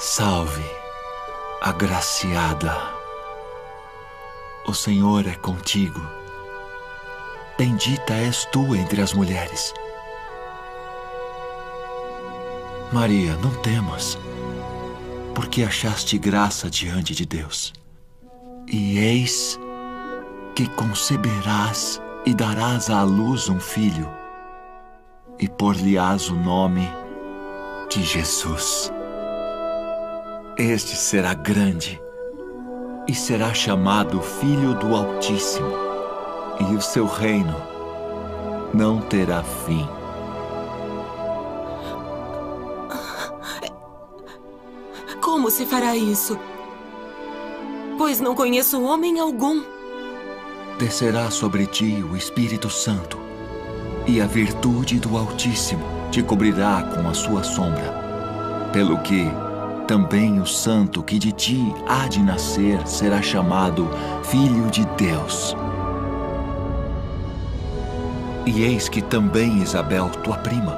Salve, agraciada. O Senhor é contigo. Bendita és tu entre as mulheres. Maria, não temas, porque achaste graça diante de Deus. E eis que conceberás e darás à luz um filho, e por-lhe-ás o nome de Jesus. Este será grande e será chamado Filho do Altíssimo, e o seu reino não terá fim. Como se fará isso? Pois não conheço homem algum. Descerá sobre ti o Espírito Santo, e a virtude do Altíssimo te cobrirá com a sua sombra. Pelo que também o santo que de ti há de nascer será chamado Filho de Deus. E eis que também Isabel, tua prima,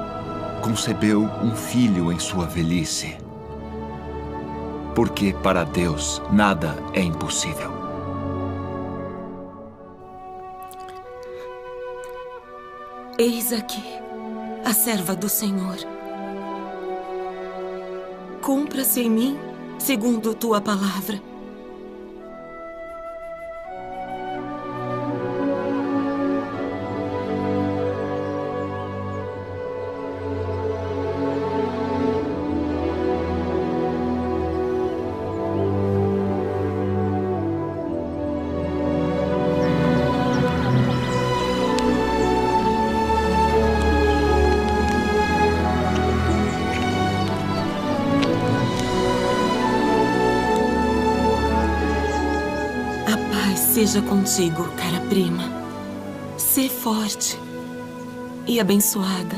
concebeu um filho em sua velhice. Porque para Deus nada é impossível. Eis aqui a serva do Senhor. Cumpra-se em mim segundo tua palavra. Seja contigo, cara prima. Sê forte e abençoada.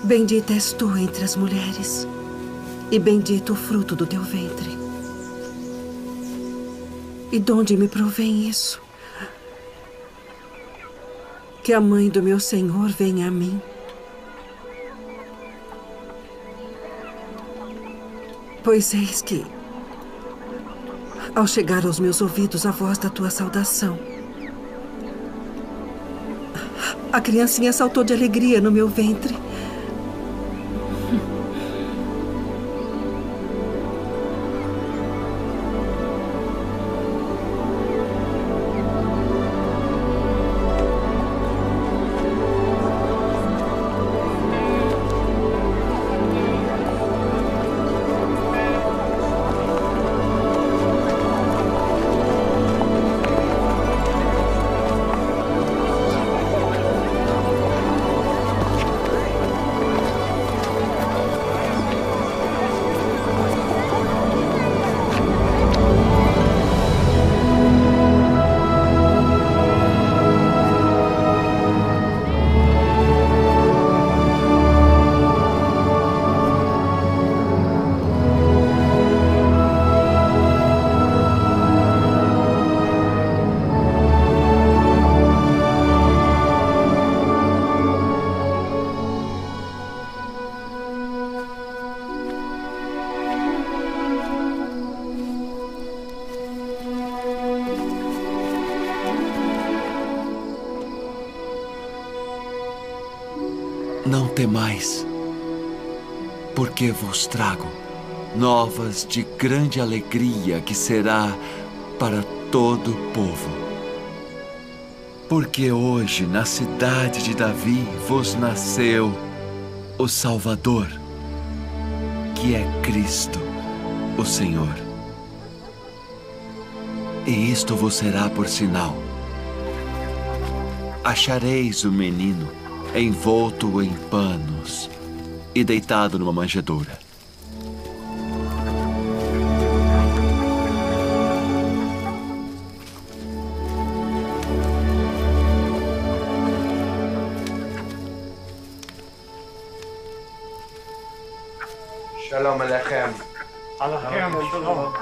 Bendita és tu entre as mulheres, e bendito o fruto do teu ventre. E de onde me provém isso? Que a mãe do meu Senhor venha a mim. Pois eis que, ao chegar aos meus ouvidos a voz da tua saudação, a criancinha saltou de alegria no meu ventre. Não temais, porque vos trago novas de grande alegria que será para todo o povo. Porque hoje na cidade de Davi vos nasceu o Salvador, que é Cristo, o Senhor. E isto vos será por sinal: achareis o menino envolto em panos e deitado numa manjedoura. Shalom Alechem. Alechem, shalom.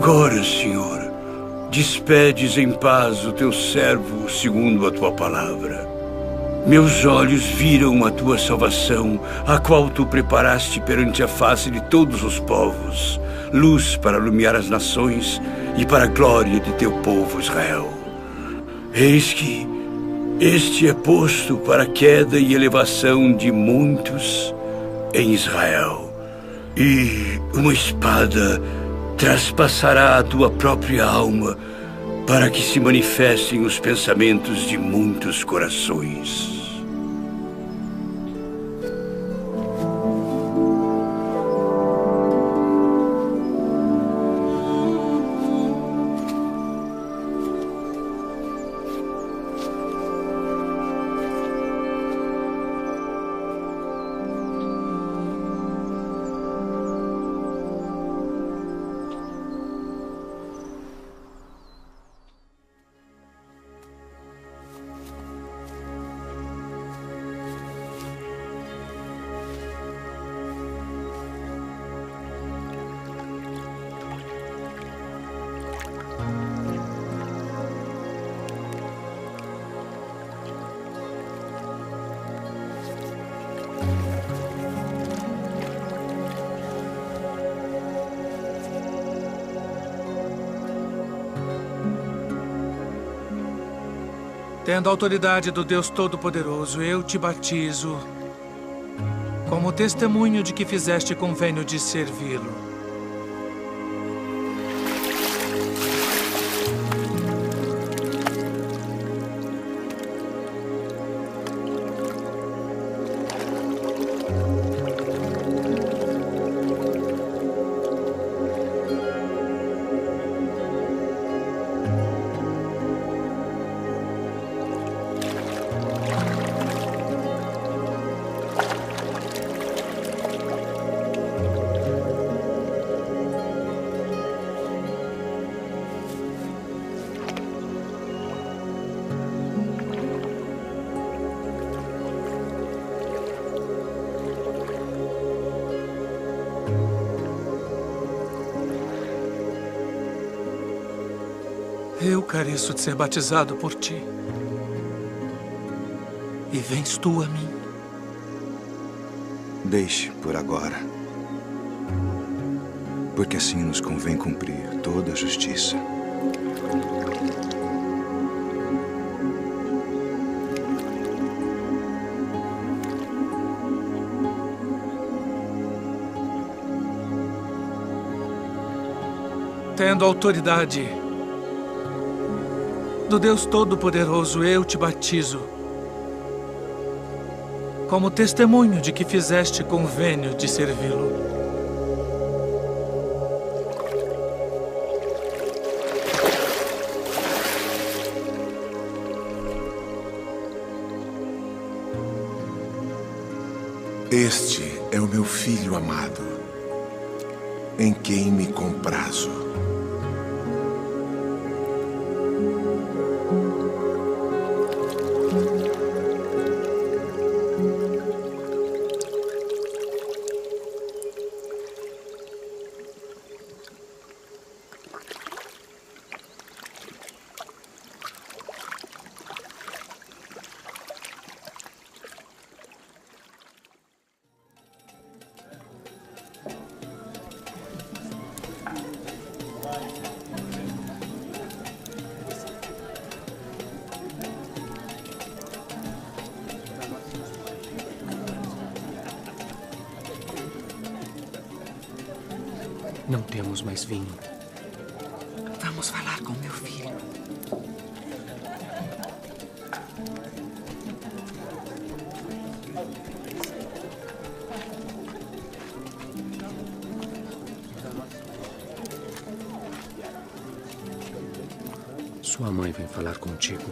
Agora, Senhor, despedes em paz o teu servo segundo a tua palavra. Meus olhos viram a tua salvação, a qual tu preparaste perante a face de todos os povos, luz para iluminar as nações e para a glória de teu povo Israel. Eis que este é posto para a queda e elevação de muitos em Israel, e uma espada traspassará a tua própria alma para que se manifestem os pensamentos de muitos corações. Tendo a autoridade do Deus Todo-Poderoso, eu te batizo como testemunho de que fizeste convênio de servi-lo. Eu careço de ser batizado por ti. E vens tu a mim. Deixe por agora. Porque assim nos convém cumprir toda a justiça. Tendo autoridade do Deus Todo-Poderoso, eu te batizo como testemunho de que fizeste convênio de servi-lo. Este é o meu filho amado, em quem me comprazo. Não temos mais vinho. Vamos falar com meu filho. Sua mãe vem falar contigo.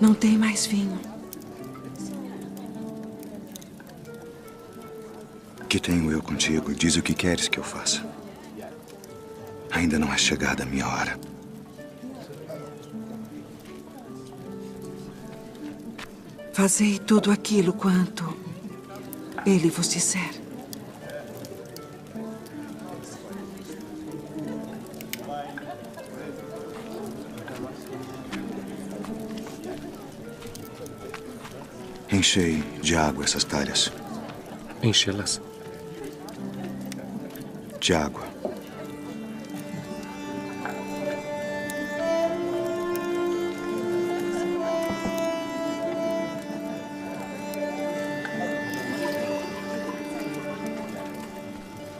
Não tem mais vinho. Que tenho eu contigo? Diz o que queres que eu faça. Ainda não é chegada a minha hora. Fazei tudo aquilo quanto ele vos disser. Enchei de água essas talhas. Enchê-las. De água.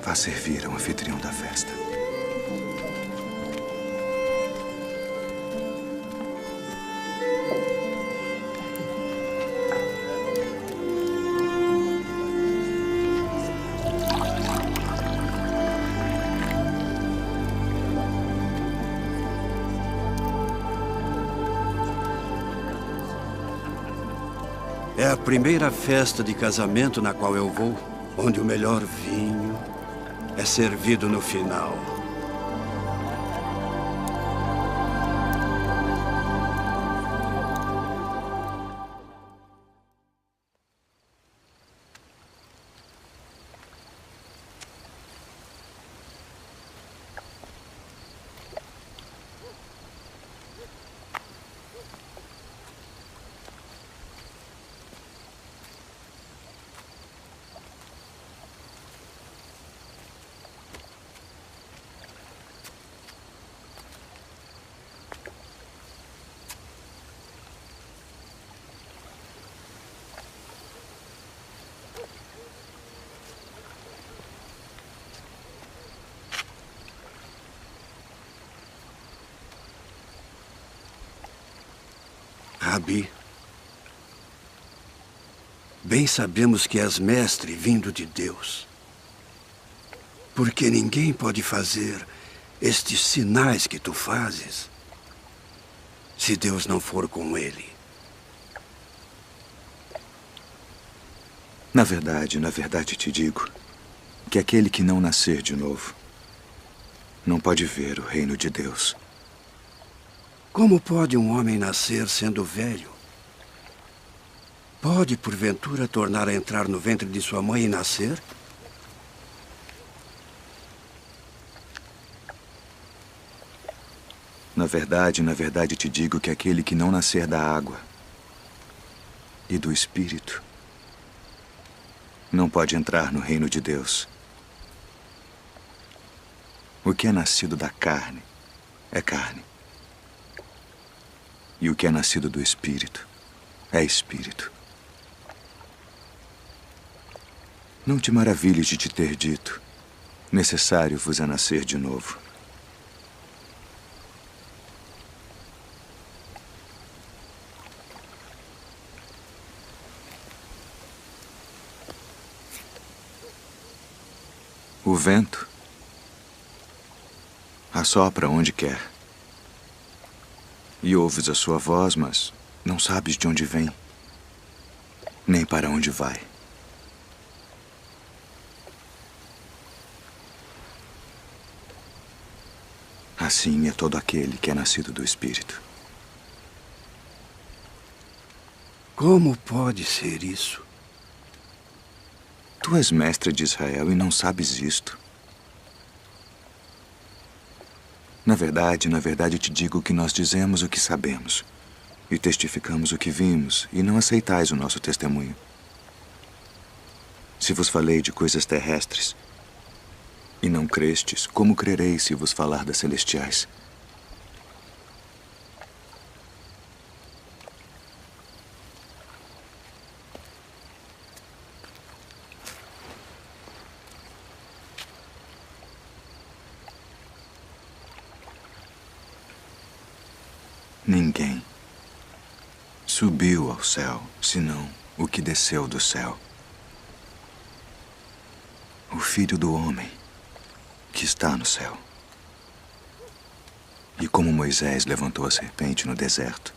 Vá servir ao anfitrião da festa. É a primeira festa de casamento na qual eu vou, onde o melhor vinho é servido no final. Rabi, bem sabemos que és mestre vindo de Deus, porque ninguém pode fazer estes sinais que tu fazes se Deus não for com ele. Na verdade te digo que aquele que não nascer de novo não pode ver o reino de Deus. Como pode um homem nascer sendo velho? Pode, porventura, tornar a entrar no ventre de sua mãe e nascer? Na verdade te digo que aquele que não nascer da água e do Espírito não pode entrar no reino de Deus. O que é nascido da carne é carne. E o que é nascido do Espírito é Espírito. Não te maravilhes de te ter dito: necessário vos é nascer de novo. O vento assopra onde quer. E ouves a sua voz, mas não sabes de onde vem, nem para onde vai. Assim é todo aquele que é nascido do Espírito. Como pode ser isso? Tu és mestre de Israel e não sabes isto. Na verdade te digo que nós dizemos o que sabemos e testificamos o que vimos, e não aceitais o nosso testemunho. Se vos falei de coisas terrestres e não crestes, como crereis se vos falar das celestiais? Ninguém subiu ao céu, senão o que desceu do céu. O Filho do Homem, que está no céu. E como Moisés levantou a serpente no deserto,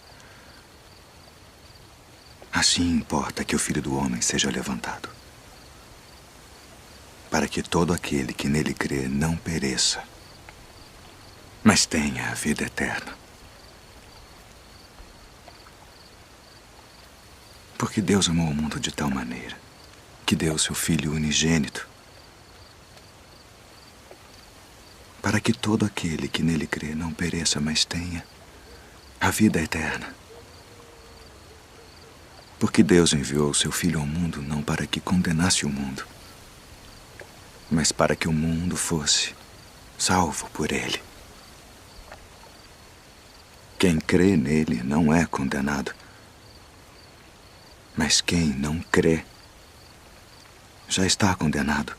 assim importa que o Filho do Homem seja levantado, para que todo aquele que nele crê não pereça, mas tenha a vida eterna. Porque Deus amou o mundo de tal maneira que deu o seu Filho unigênito para que todo aquele que nele crê não pereça, mas tenha a vida eterna. Porque Deus enviou o seu Filho ao mundo não para que condenasse o mundo, mas para que o mundo fosse salvo por ele. Quem crê nele não é condenado, mas quem não crê já está condenado,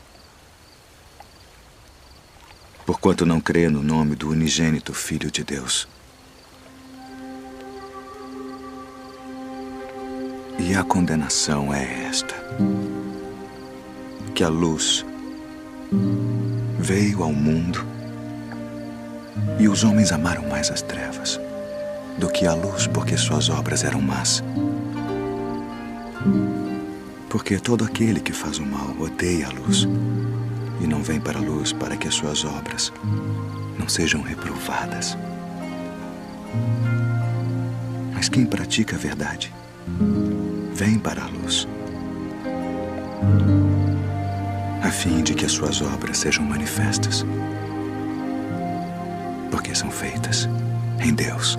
porquanto não crê no nome do unigênito Filho de Deus. E a condenação é esta: que a luz veio ao mundo e os homens amaram mais as trevas do que a luz, porque suas obras eram más. Porque todo aquele que faz o mal odeia a luz e não vem para a luz para que as suas obras não sejam reprovadas. Mas quem pratica a verdade vem para a luz, a fim de que as suas obras sejam manifestas, porque são feitas em Deus.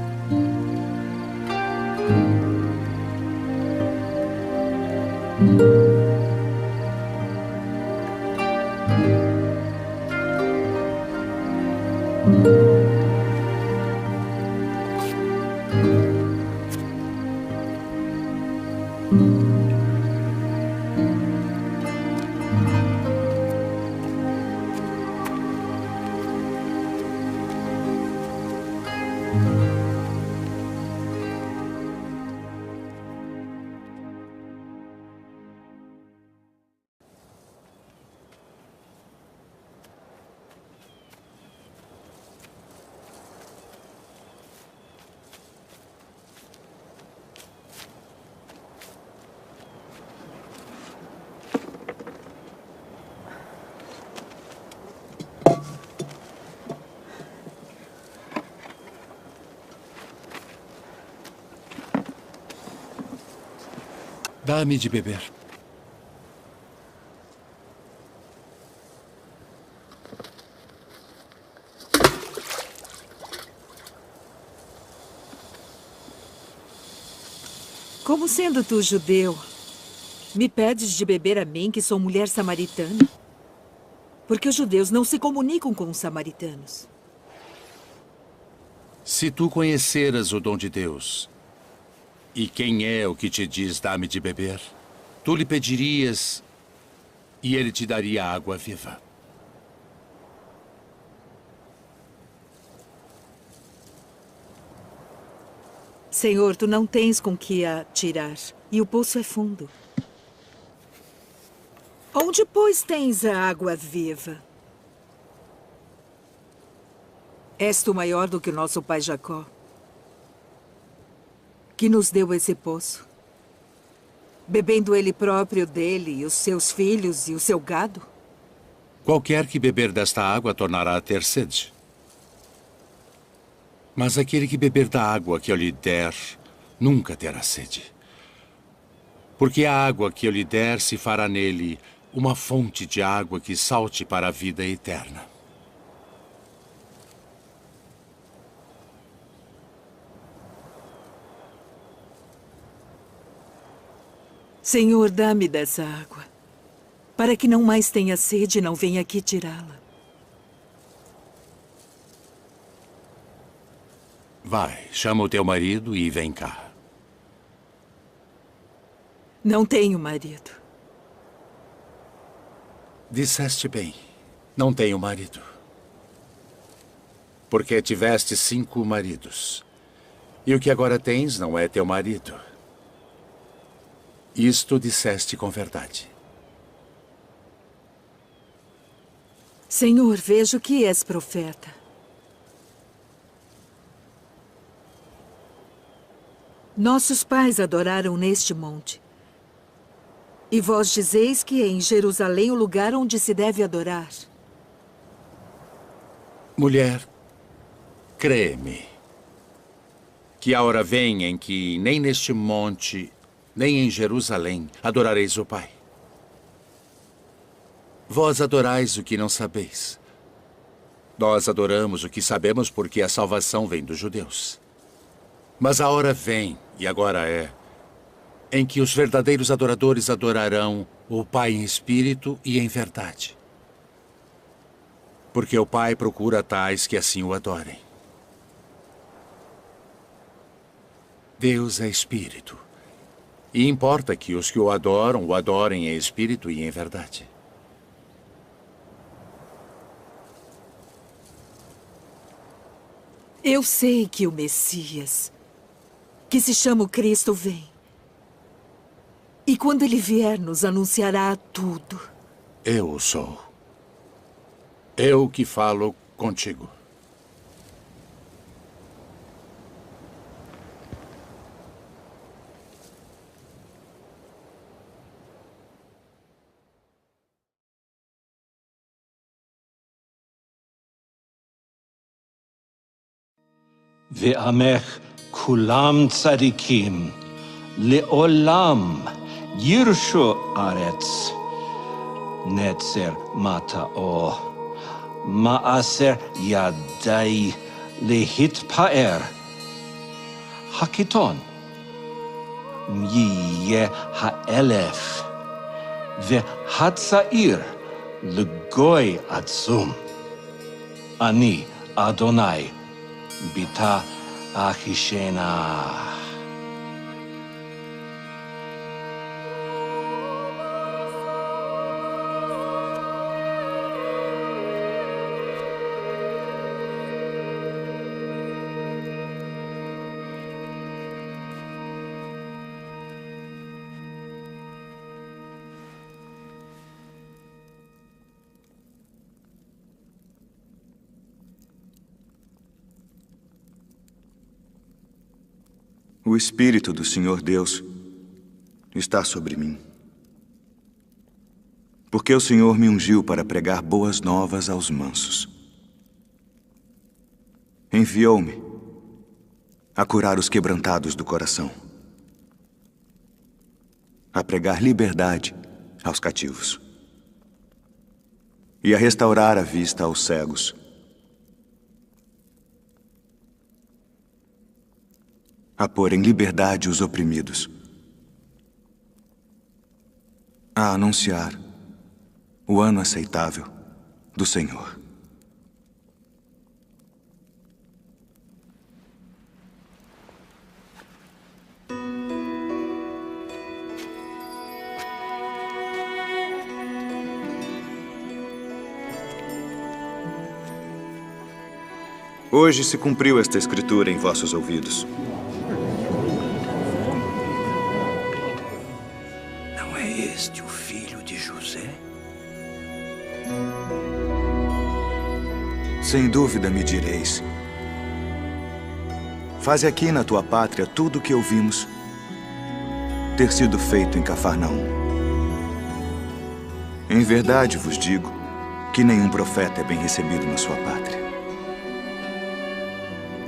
Dá-me de beber. Como sendo tu judeu, me pedes de beber a mim, que sou mulher samaritana? Porque os judeus não se comunicam com os samaritanos. Se tu conheceras o dom de Deus, e quem é o que te diz, dá-me de beber, tu lhe pedirias e ele te daria água viva. Senhor, tu não tens com que a tirar, e o poço é fundo. Onde, pois, tens a água viva? És tu maior do que o nosso pai Jacó, que nos deu esse poço, bebendo ele próprio dele, e os seus filhos e o seu gado? Qualquer que beber desta água tornará a ter sede. Mas aquele que beber da água que eu lhe der, nunca terá sede. Porque a água que eu lhe der se fará nele uma fonte de água que salte para a vida eterna. Senhor, dá-me dessa água, para que não mais tenha sede e não venha aqui tirá-la. Vai, chama o teu marido e vem cá. Não tenho marido. Disseste bem, não tenho marido. Porque tiveste 5 maridos, e o que agora tens não é teu marido. Isto disseste com verdade. Senhor, vejo que és profeta. Nossos pais adoraram neste monte. E vós dizeis que é em Jerusalém o lugar onde se deve adorar. Mulher, crê-me, que a hora vem em que nem neste monte, nem em Jerusalém adorareis o Pai. Vós adorais o que não sabeis. Nós adoramos o que sabemos porque a salvação vem dos judeus. Mas a hora vem, e agora é, em que os verdadeiros adoradores adorarão o Pai em espírito e em verdade. Porque o Pai procura tais que assim o adorem. Deus é espírito. E importa que os que o adorem em espírito e em verdade. Eu sei que o Messias, que se chama o Cristo, vem. E quando ele vier, nos anunciará tudo. Eu sou. Eu que falo contigo. ועמך כולם צדיקים, לעולם ירשו ארץ. נצר מטעו, מעשר ידי להתפאר. הקיטון יהיה האלף, והצעיר לגוי עצום. אני, אדוני, ביתה אחישנה. O Espírito do Senhor Deus está sobre mim. Porque o Senhor me ungiu para pregar boas novas aos mansos. Enviou-me a curar os quebrantados do coração, a pregar liberdade aos cativos e a restaurar a vista aos cegos, a pôr em liberdade os oprimidos, a anunciar o ano aceitável do Senhor. Hoje se cumpriu esta escritura em vossos ouvidos. Não é este o filho de José? Sem dúvida me direis: faze aqui na tua pátria tudo o que ouvimos ter sido feito em Cafarnaum. Em verdade vos digo que nenhum profeta é bem recebido na sua pátria.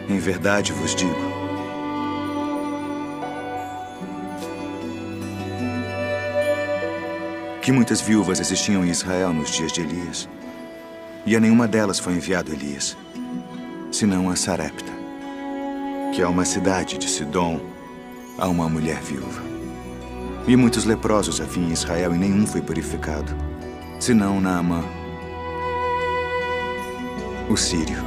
Em verdade vos digo que muitas viúvas existiam em Israel nos dias de Elias, e a nenhuma delas foi enviado Elias, senão a Sarepta, que é uma cidade de Sidom, a uma mulher viúva. E muitos leprosos havia em Israel, e nenhum foi purificado, senão Naamã, o sírio.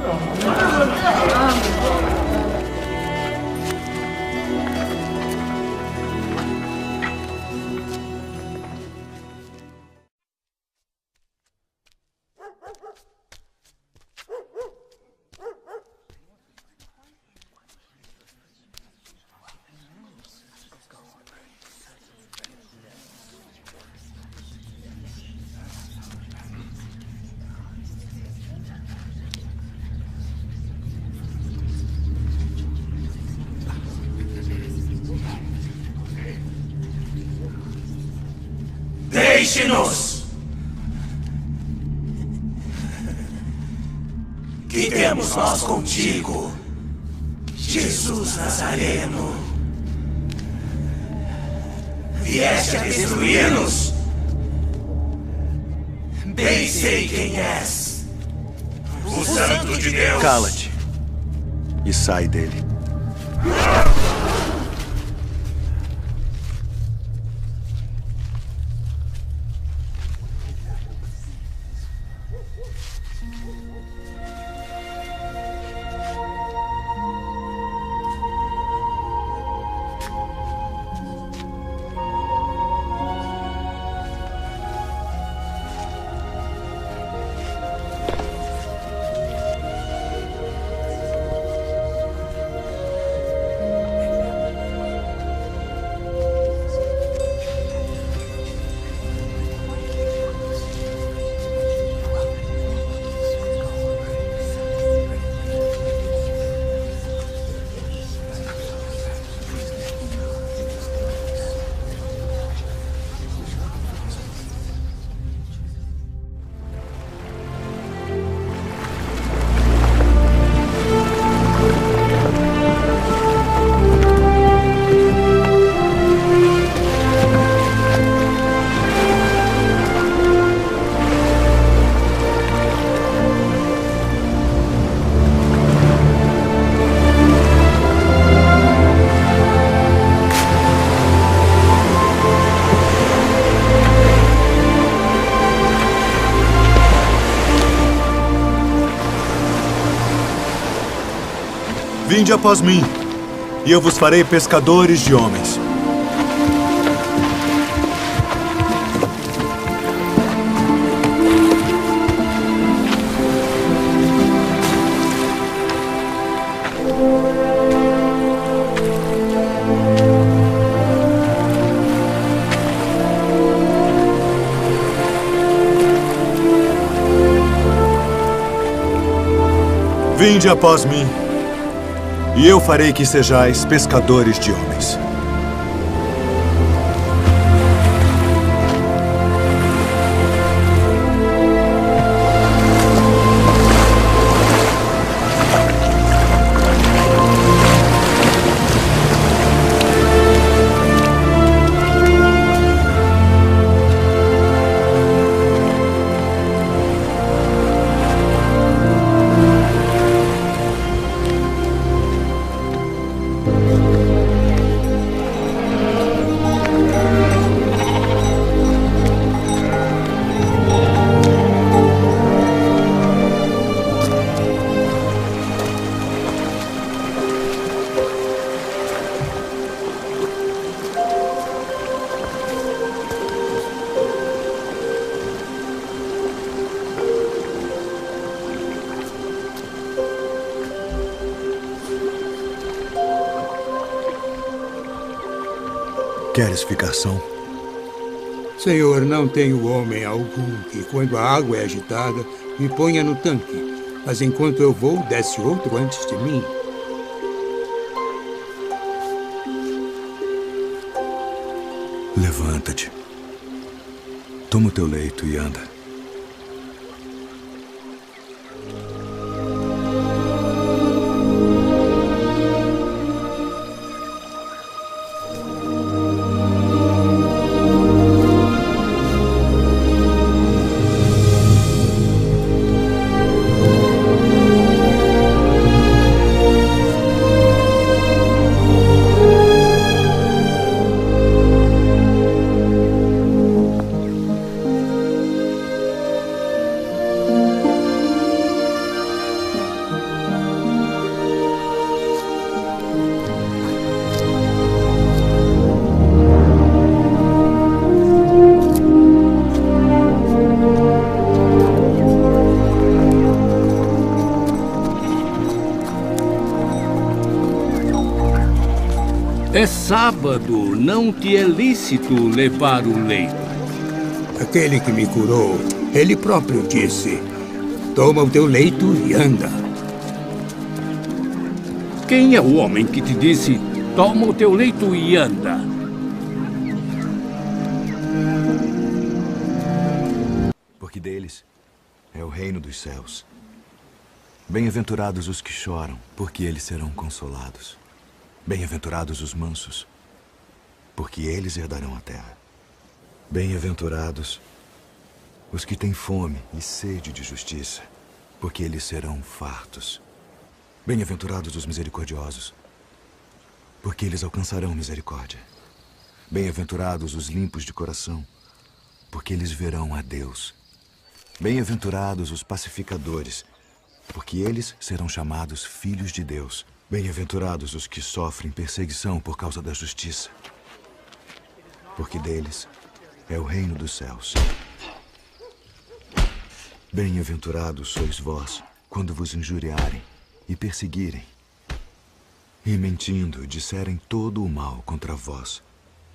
Deixe-nos! Que temos nós contigo, Jesus Nazareno? Vieste a destruir-nos? Bem sei quem és. O Santo de Deus. Cala-te e sai dele. Vinde após mim, e eu vos farei pescadores de homens. Vinde após mim, e eu farei que sejais pescadores de homens. Queres ficar são? Senhor, não tenho homem algum que, quando a água é agitada, me ponha no tanque. Mas enquanto eu vou, desce outro antes de mim. Levanta-te. Toma o teu leito e anda. É sábado, não te é lícito levar o leito. Aquele que me curou, ele próprio disse: toma o teu leito e anda. Quem é o homem que te disse: toma o teu leito e anda? Porque deles é o reino dos céus. Bem-aventurados os que choram, porque eles serão consolados. Bem-aventurados os mansos, porque eles herdarão a terra. Bem-aventurados os que têm fome e sede de justiça, porque eles serão fartos. Bem-aventurados os misericordiosos, porque eles alcançarão misericórdia. Bem-aventurados os limpos de coração, porque eles verão a Deus. Bem-aventurados os pacificadores, porque eles serão chamados filhos de Deus. Bem-aventurados os que sofrem perseguição por causa da justiça, porque deles é o reino dos céus. Bem-aventurados sois vós, quando vos injuriarem e perseguirem, e mentindo disserem todo o mal contra vós,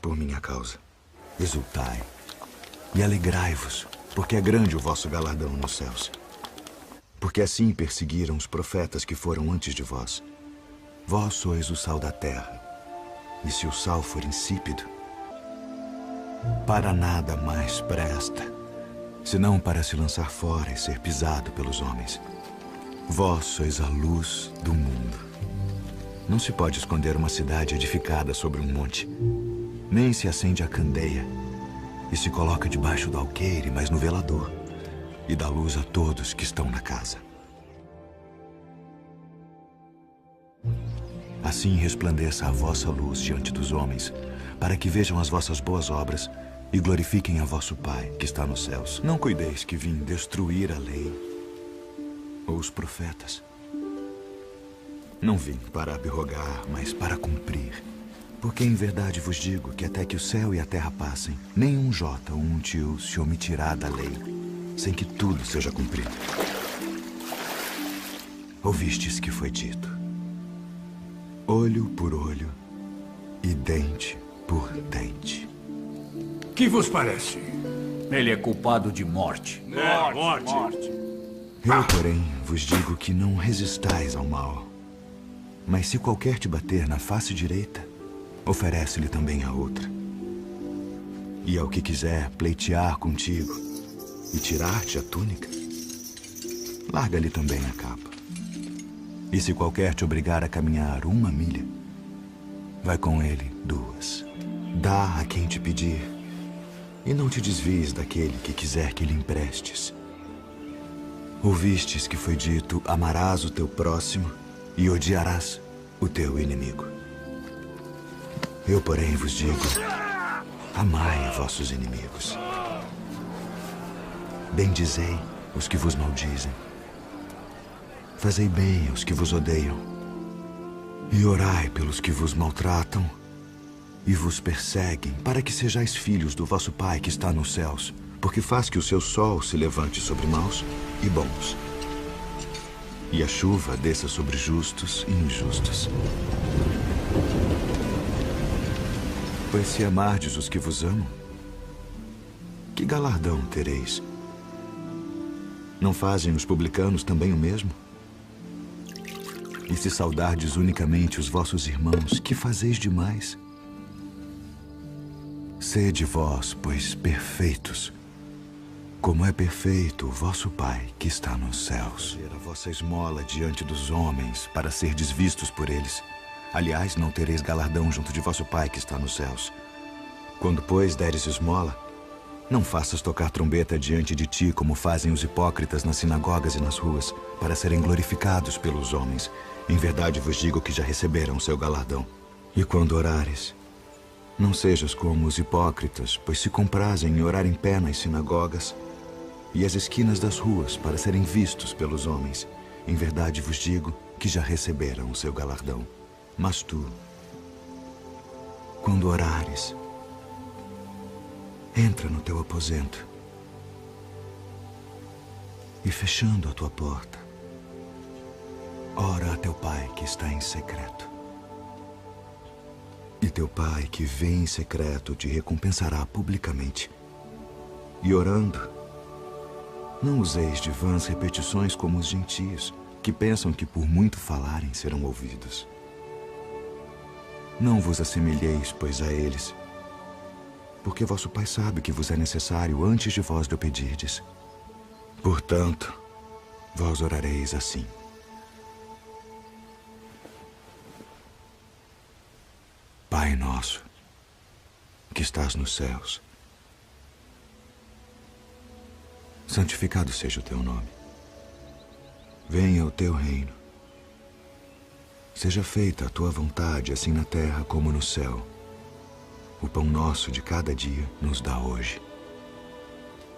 por minha causa. Exultai e alegrai-vos, porque é grande o vosso galardão nos céus. Porque assim perseguiram os profetas que foram antes de vós. Vós sois o sal da terra, e se o sal for insípido, para nada mais presta, senão para se lançar fora e ser pisado pelos homens. Vós sois a luz do mundo. Não se pode esconder uma cidade edificada sobre um monte, nem se acende a candeia e se coloca debaixo do alqueire, mas no velador, e dá luz a todos que estão na casa. Assim resplandeça a vossa luz diante dos homens, para que vejam as vossas boas obras e glorifiquem a vosso Pai que está nos céus. Não cuideis que vim destruir a lei ou os profetas. Não vim para abrogar, mas para cumprir. Porque em verdade vos digo que até que o céu e a terra passem, nem um jota ou um tio se omitirá da lei, sem que tudo seja cumprido. Ouvistes que foi dito: olho por olho e dente por dente. Que vos parece? Ele é culpado de morte. Morte. Eu, porém, vos digo que não resistais ao mal. Mas se qualquer te bater na face direita, oferece-lhe também a outra. E ao que quiser pleitear contigo e tirar-te a túnica, larga-lhe também a capa. E se qualquer te obrigar a caminhar 1 milha, vai com ele 2. Dá a quem te pedir, e não te desvies daquele que quiser que lhe emprestes. Ouvistes que foi dito: amarás o teu próximo e odiarás o teu inimigo. Eu, porém, vos digo: amai vossos inimigos. Bendizei os que vos maldizem. Fazei bem aos que vos odeiam. E orai pelos que vos maltratam e vos perseguem, para que sejais filhos do vosso Pai que está nos céus, porque faz que o seu sol se levante sobre maus e bons, e a chuva desça sobre justos e injustos. Pois se amardes os que vos amam, que galardão tereis? Não fazem os publicanos também o mesmo? E se saudardes unicamente os vossos irmãos, que fazeis demais? Sede vós, pois, perfeitos, como é perfeito o vosso Pai que está nos céus. A vossa esmola diante dos homens, para serdes vistos por eles. Aliás, não tereis galardão junto de vosso Pai que está nos céus. Quando, pois, deres esmola, não faças tocar trombeta diante de ti, como fazem os hipócritas nas sinagogas e nas ruas, para serem glorificados pelos homens. Em verdade vos digo que já receberam o seu galardão. E quando orares, não sejas como os hipócritas, pois se comprazem em orar em pé nas sinagogas e às esquinas das ruas, para serem vistos pelos homens. Em verdade vos digo que já receberam o seu galardão. Mas tu, quando orares, entra no teu aposento e, fechando a tua porta, ora a teu Pai que está em secreto. E teu Pai que vê em secreto te recompensará publicamente. E orando, não useis de vãs repetições como os gentios, que pensam que por muito falarem serão ouvidos. Não vos assemelheis, pois, a eles, porque vosso Pai sabe que vos é necessário antes de vós lhe pedirdes. Portanto, vós orareis assim: Pai nosso, que estás nos céus, santificado seja o teu nome. Venha o teu reino. Seja feita a tua vontade, assim na terra como no céu. O pão nosso de cada dia nos dá hoje.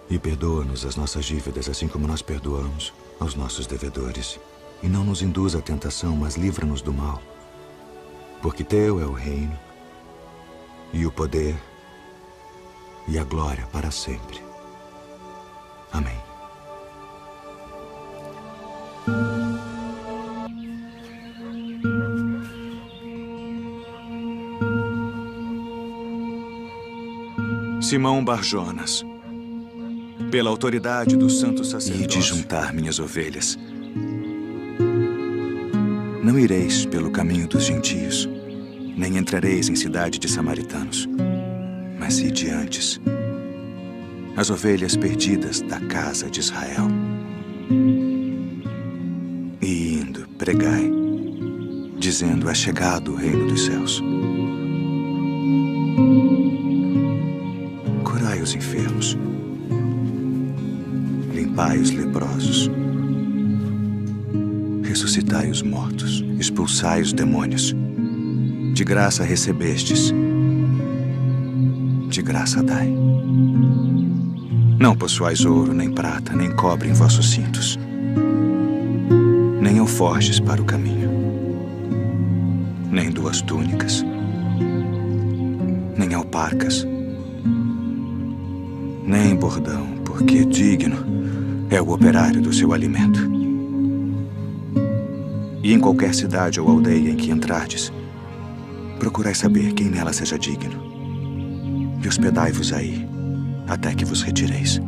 E perdoa-nos as nossas dívidas, assim como nós perdoamos aos nossos devedores. E não nos induz à tentação, mas livra-nos do mal. Porque teu é o reino, e o poder, e a glória para sempre. Amém. Simão Barjonas, pela autoridade do santo sacerdócio, e de juntar minhas ovelhas. Não ireis pelo caminho dos gentios, nem entrareis em cidade de samaritanos, mas ide antes, as ovelhas perdidas da casa de Israel. E indo, pregai, dizendo: é chegado o reino dos céus. Curai os enfermos, limpai os leprosos, ressuscitai os mortos, expulsai os demônios. De graça recebestes, de graça dai. Não possuais ouro, nem prata, nem cobre em vossos cintos, nem alforjes para o caminho, nem 2 túnicas, nem alparcas, nem bordão, porque digno é o operário do seu alimento. E em qualquer cidade ou aldeia em que entrardes, procurai saber quem nela seja digno, e hospedai-vos aí, até que vos retireis.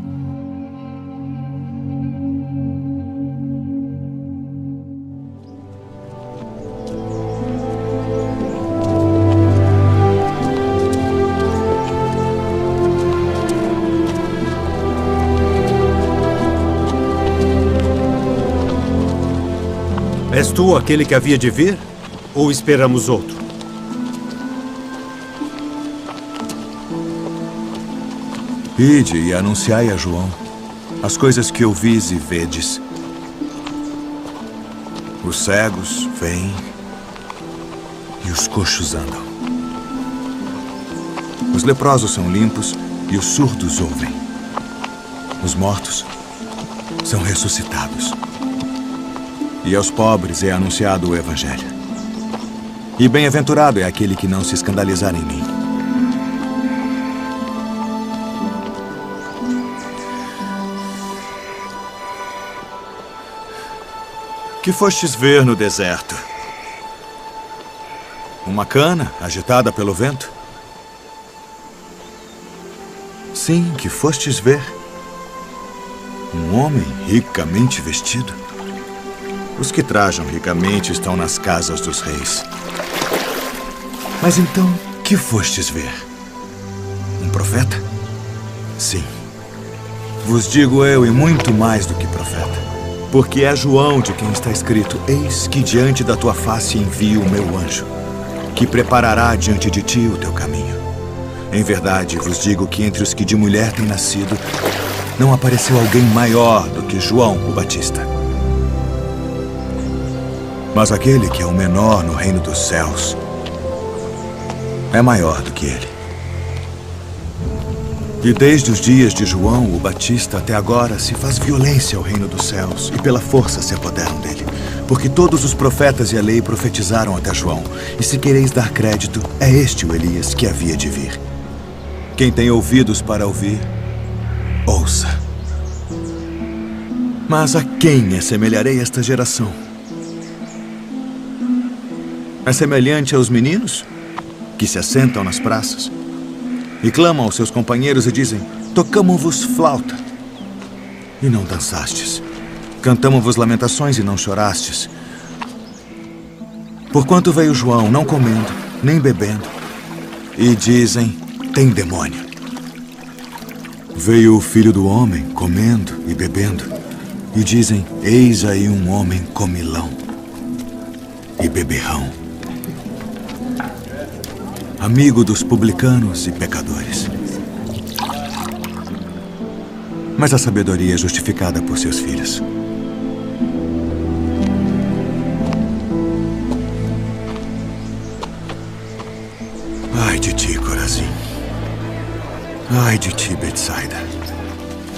És tu aquele que havia de vir? Ou esperamos outro? Ide e anunciai a João as coisas que ouvis e vedes. Os cegos veem e os coxos andam. Os leprosos são limpos e os surdos ouvem. Os mortos são ressuscitados. E aos pobres é anunciado o Evangelho. E bem-aventurado é aquele que não se escandalizar em mim. Que fostes ver no deserto? Uma cana agitada pelo vento? Sim, que fostes ver um homem ricamente vestido? Os que trajam ricamente estão nas casas dos reis. Mas então, que fostes ver? Um profeta? Sim. Vos digo eu, e muito mais do que profeta. Porque é João de quem está escrito: eis que diante da tua face envio o meu anjo, que preparará diante de ti o teu caminho. Em verdade, vos digo que entre os que de mulher têm nascido, não apareceu alguém maior do que João o Batista. Mas aquele que é o menor no reino dos céus é maior do que ele. E desde os dias de João o Batista até agora se faz violência ao reino dos céus, e pela força se apoderam dele. Porque todos os profetas e a lei profetizaram até João. E se quereis dar crédito, é este o Elias que havia de vir. Quem tem ouvidos para ouvir, ouça. Mas a quem assemelharei esta geração? É semelhante aos meninos que se assentam nas praças e clamam aos seus companheiros e dizem: tocamo-vos flauta, e não dançastes. Cantamo-vos lamentações e não chorastes. Porquanto veio João não comendo, nem bebendo, e dizem: tem demônio. Veio o Filho do Homem comendo e bebendo, e dizem: eis aí um homem comilão e beberrão, amigo dos publicanos e pecadores. Mas a sabedoria é justificada por seus filhos. Ai de ti, Corazim. Ai de ti, Betsaida.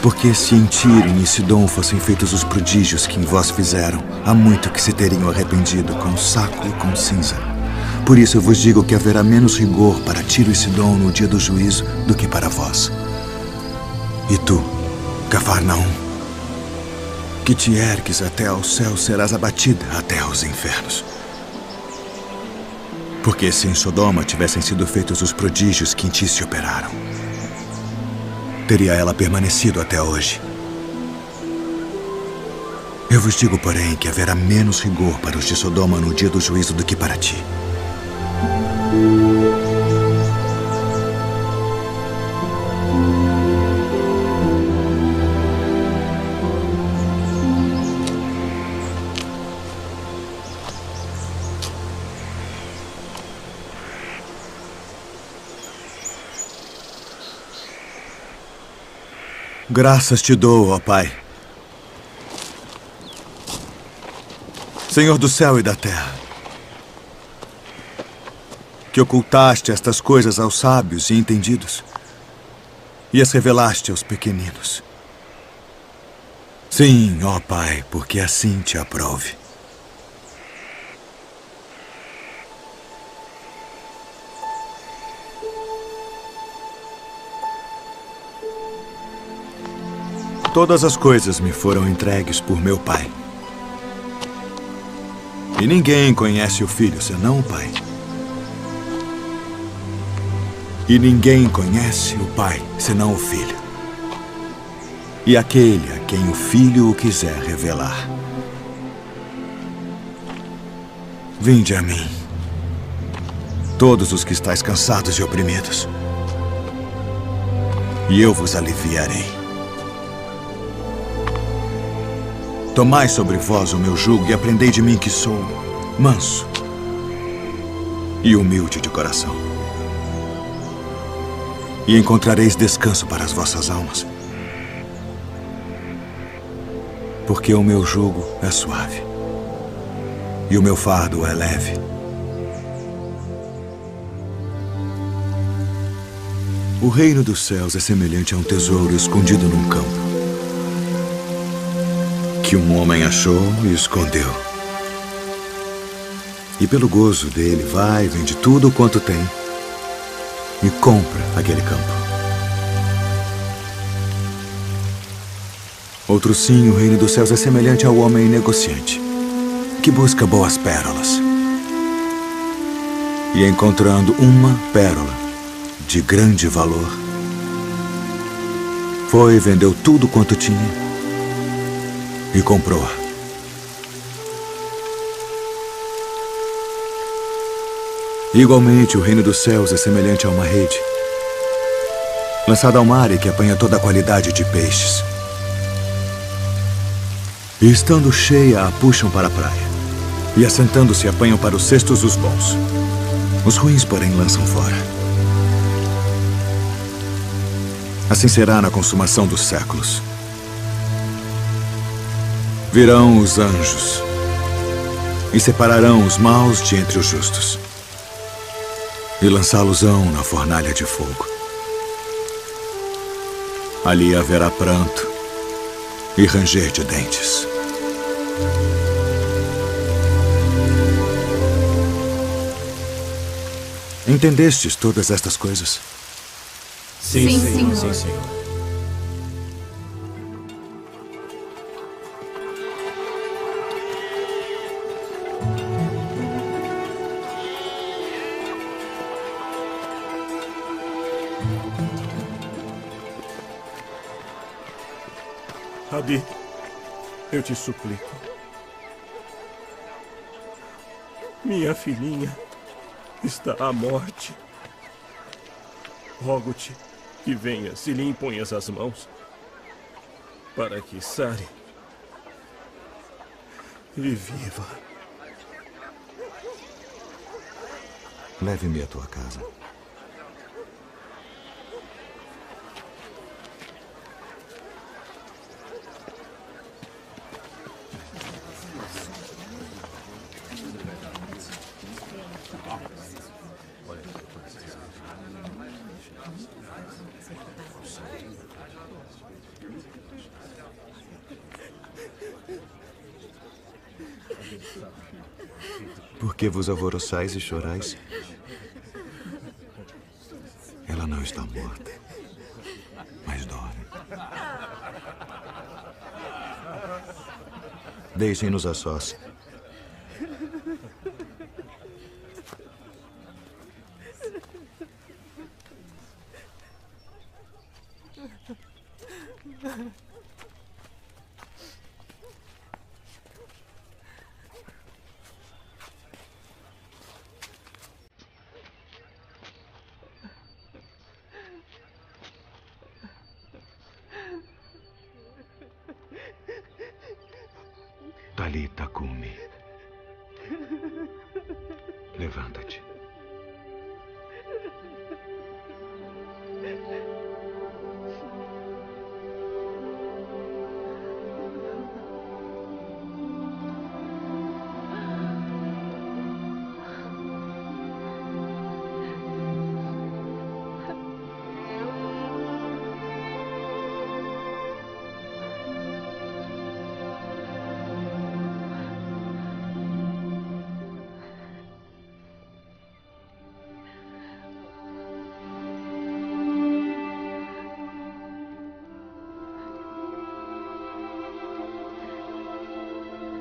Porque se em Tiro e em Sidom fossem feitos os prodígios que em vós fizeram, há muito que se teriam arrependido com saco e com cinza. Por isso eu vos digo que haverá menos rigor para Tiro e Sidom no dia do juízo do que para vós. E tu, Cafarnaum, que te ergues até ao céu, serás abatida até aos infernos. Porque se em Sodoma tivessem sido feitos os prodígios que em ti se operaram, teria ela permanecido até hoje. Eu vos digo, porém, que haverá menos rigor para os de Sodoma no dia do juízo do que para ti. Graças te dou, ó Pai, Senhor do céu e da terra, que ocultaste estas coisas aos sábios e entendidos e as revelaste aos pequeninos. Sim, ó Pai, porque assim te aprove. Todas as coisas me foram entregues por meu Pai. E ninguém conhece o Filho senão o Pai. E ninguém conhece o Pai senão o Filho. E aquele a quem o Filho o quiser revelar. Vinde a mim, todos os que estáis cansados e oprimidos, e eu vos aliviarei. Tomai sobre vós o meu jugo e aprendei de mim que sou manso e humilde de coração. E encontrareis descanso para as vossas almas. Porque o meu jugo é suave e o meu fardo é leve. O reino dos céus é semelhante a um tesouro escondido num campo, que um homem achou e escondeu. E pelo gozo dele vai e vende tudo quanto tem e compra aquele campo. Outro sim, o reino dos céus é semelhante ao homem negociante, que busca boas pérolas. E encontrando uma pérola de grande valor, foi e vendeu tudo quanto tinha e comprou-a. Igualmente, o reino dos céus é semelhante a uma rede lançada ao mar e que apanha toda a qualidade de peixes. E estando cheia, a puxam para a praia, e assentando-se apanham para os cestos os bons. Os ruins, porém, lançam fora. Assim será na consumação dos séculos. Virão os anjos e separarão os maus de entre os justos e lançá-los-ão na fornalha de fogo. Ali haverá pranto e ranger de dentes. Entendestes todas estas coisas? Sim, Senhor. Sim, Senhor. Rabi, eu te suplico. Minha filhinha está à morte. Rogo-te que venhas e lhe imponhas as mãos para que sare e viva. Leve-me à tua casa. Por que vos alvoroçais e chorais? Ela não está morta, mas dorme. Deixem-nos a sós. Talita Kumi. Levanta-te.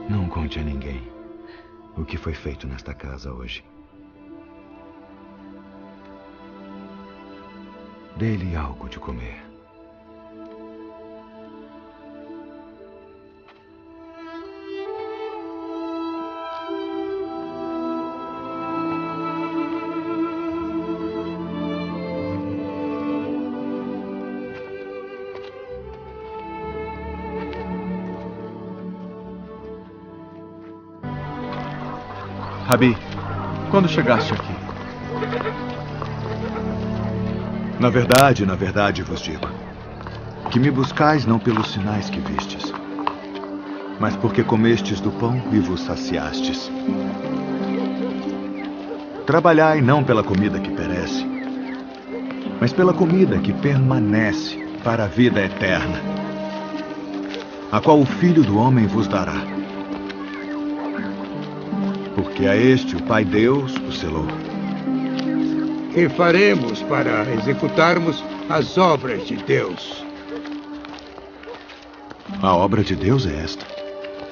Não conte a ninguém o que foi feito nesta casa hoje. Dê-lhe algo de comer. Rabi, quando chegaste aqui? Na verdade vos digo, que me buscais não pelos sinais que vistes, mas porque comestes do pão e vos saciastes. Trabalhai não pela comida que perece, mas pela comida que permanece para a vida eterna, a qual o Filho do Homem vos dará. Porque a este o Pai Deus o selou. Que faremos para executarmos as obras de Deus? A obra de Deus é esta,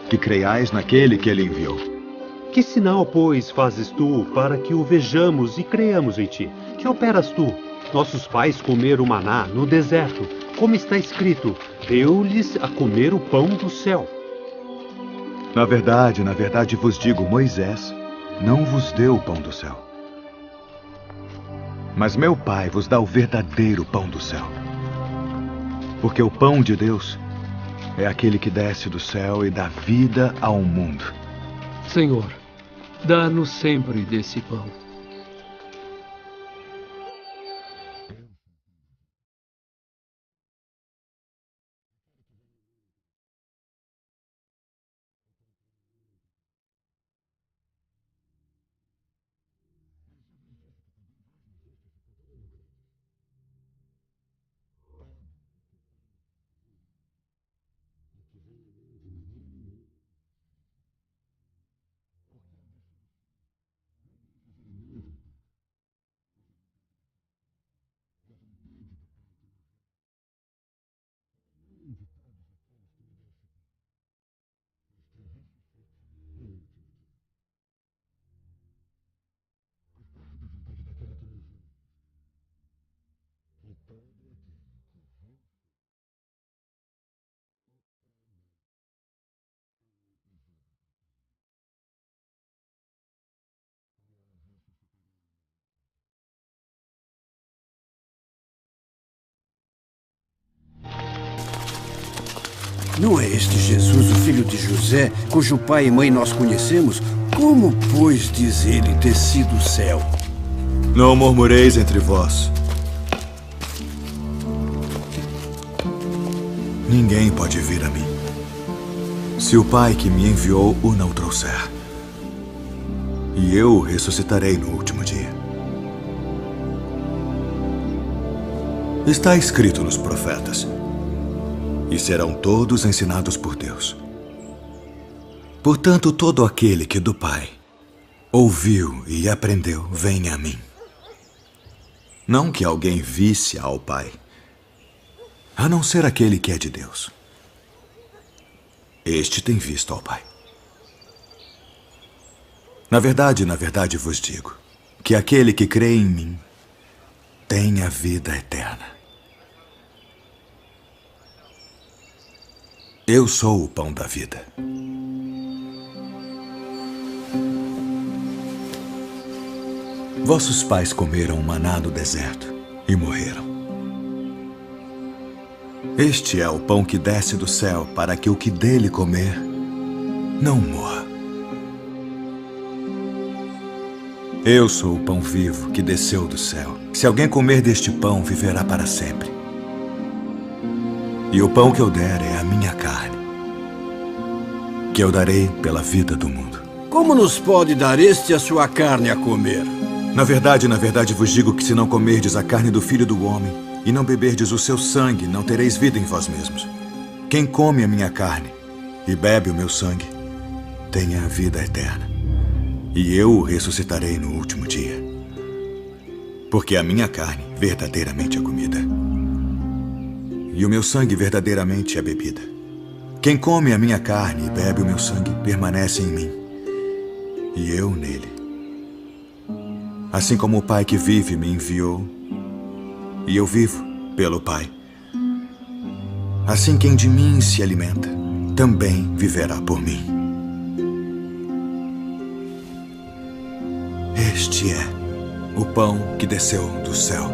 que creiais naquele que ele enviou. Que sinal, pois, fazes tu para que o vejamos e creiamos em ti? Que operas tu? Nossos pais comeram maná no deserto, como está escrito, deu-lhes a comer o pão do céu. Na verdade vos digo, Moisés não vos deu o pão do céu. Mas meu Pai vos dá o verdadeiro pão do céu. Porque o pão de Deus é aquele que desce do céu e dá vida ao mundo. Senhor, dá-nos sempre desse pão. Não é este Jesus, o filho de José, cujo pai e mãe nós conhecemos? Como, pois, diz ele desci do céu? Não murmureis entre vós. Ninguém pode vir a mim, se o Pai que me enviou o não trouxer. E eu o ressuscitarei no último dia. Está escrito nos profetas, e serão todos ensinados por Deus. Portanto, todo aquele que do Pai ouviu e aprendeu, vem a mim. Não que alguém visse ao Pai, a não ser aquele que é de Deus. Este tem visto ao Pai. Na verdade vos digo que aquele que crê em mim tem a vida eterna. Eu sou o pão da vida. Vossos pais comeram maná no deserto e morreram. Este é o pão que desce do céu para que o que dele comer não morra. Eu sou o pão vivo que desceu do céu. Se alguém comer deste pão, viverá para sempre. E o pão que eu der é a minha carne, que eu darei pela vida do mundo. Como nos pode dar este a sua carne a comer? Na verdade vos digo que se não comerdes a carne do Filho do Homem e não beberdes o seu sangue, não tereis vida em vós mesmos. Quem come a minha carne e bebe o meu sangue, tem a vida eterna. E eu o ressuscitarei no último dia. Porque a minha carne verdadeiramente é comida, e o meu sangue verdadeiramente é bebida. Quem come a minha carne e bebe o meu sangue permanece em mim, e eu nele. Assim como o Pai que vive me enviou, e eu vivo pelo Pai. Assim quem de mim se alimenta, também viverá por mim. Este é o pão que desceu do céu.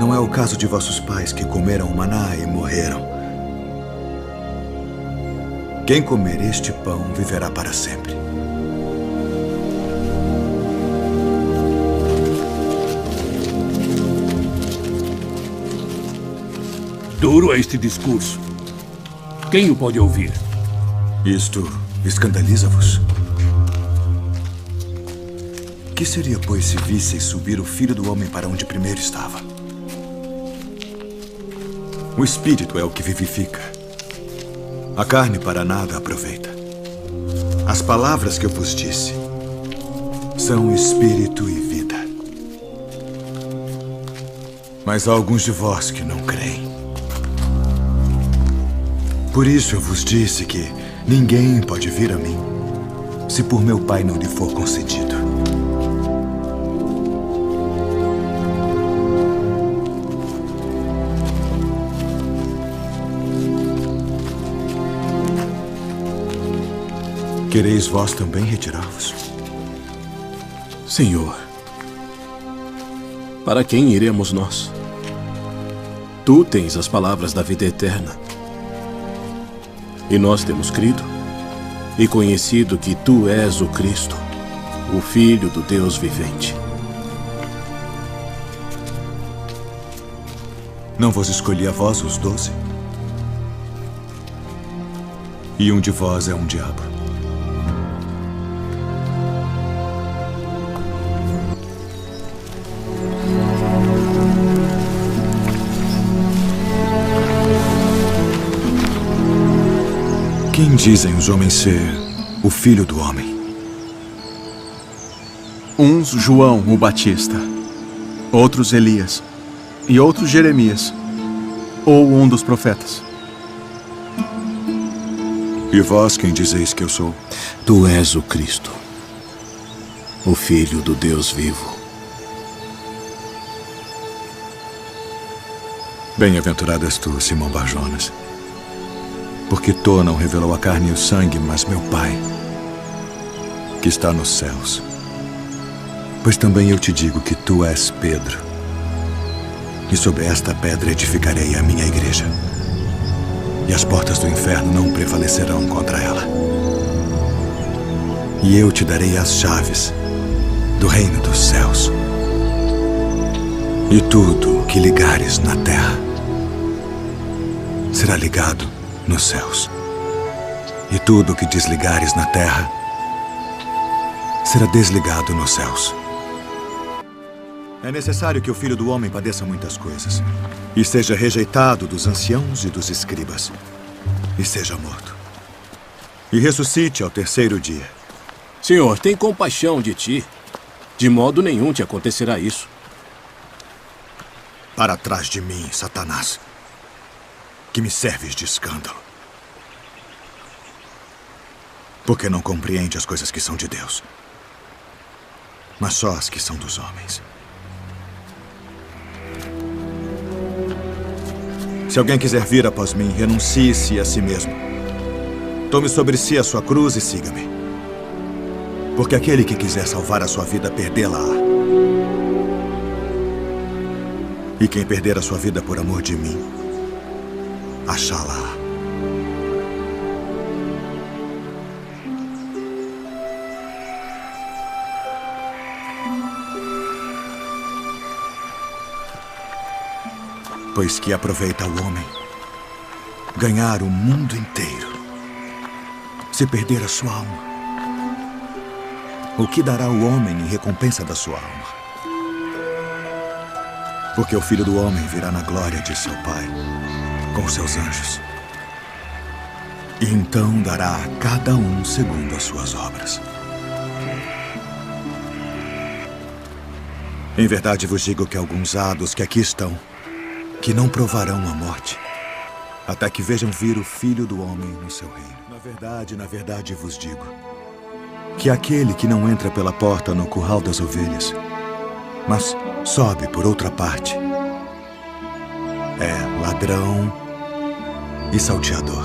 Não é o caso de vossos pais que comeram o maná e morreram. Quem comer este pão viverá para sempre. Duro é este discurso. Quem o pode ouvir? Isto escandaliza-vos? Que seria, pois, se visseis subir o Filho do Homem para onde primeiro estava? O Espírito é o que vivifica. A carne para nada aproveita. As palavras que eu vos disse são Espírito e vida. Mas há alguns de vós que não creem. Por isso eu vos disse que ninguém pode vir a mim se por meu Pai não lhe for concedido. Quereis vós também retirar-vos? Senhor, para quem iremos nós? Tu tens as palavras da vida eterna. E nós temos crido e conhecido que Tu és o Cristo, o Filho do Deus vivente. Não vos escolhi a vós os 12? E um de vós é um diabo. Quem dizem os homens ser o Filho do Homem? Uns João o Batista, outros Elias, e outros Jeremias, ou um dos profetas. E vós quem dizeis que eu sou? Tu és o Cristo, o Filho do Deus vivo. Bem-aventurado és tu, Simão Bar-Jonas, porque tu não revelou a carne e o sangue, mas meu Pai, que está nos céus. Pois também eu te digo que tu és Pedro, e sobre esta pedra edificarei a minha igreja, e as portas do inferno não prevalecerão contra ela. E eu te darei as chaves do reino dos céus. E tudo o que ligares na terra será ligado nos céus. E tudo o que desligares na terra será desligado nos céus. É necessário que o Filho do Homem padeça muitas coisas e seja rejeitado dos anciãos e dos escribas e seja morto. E ressuscite ao terceiro dia. Senhor, tem compaixão de ti. De modo nenhum te acontecerá isso. Para trás de mim, Satanás, que me serves de escândalo. Porque não compreende as coisas que são de Deus, mas só as que são dos homens. Se alguém quiser vir após mim, renuncie-se a si mesmo. Tome sobre si a sua cruz e siga-me. Porque aquele que quiser salvar a sua vida, perdê-la-á. E quem perder a sua vida por amor de mim, achá-la-á. Pois que aproveita o homem ganhar o mundo inteiro, se perder a sua alma? O que dará o homem em recompensa da sua alma? Porque o Filho do Homem virá na glória de seu Pai, com seus anjos. E então dará a cada um segundo as suas obras. Em verdade vos digo que alguns há dos que aqui estão, que não provarão a morte, até que vejam vir o Filho do Homem no seu reino. Na verdade vos digo, que aquele que não entra pela porta no curral das ovelhas, mas sobe por outra parte, é ladrão e salteador.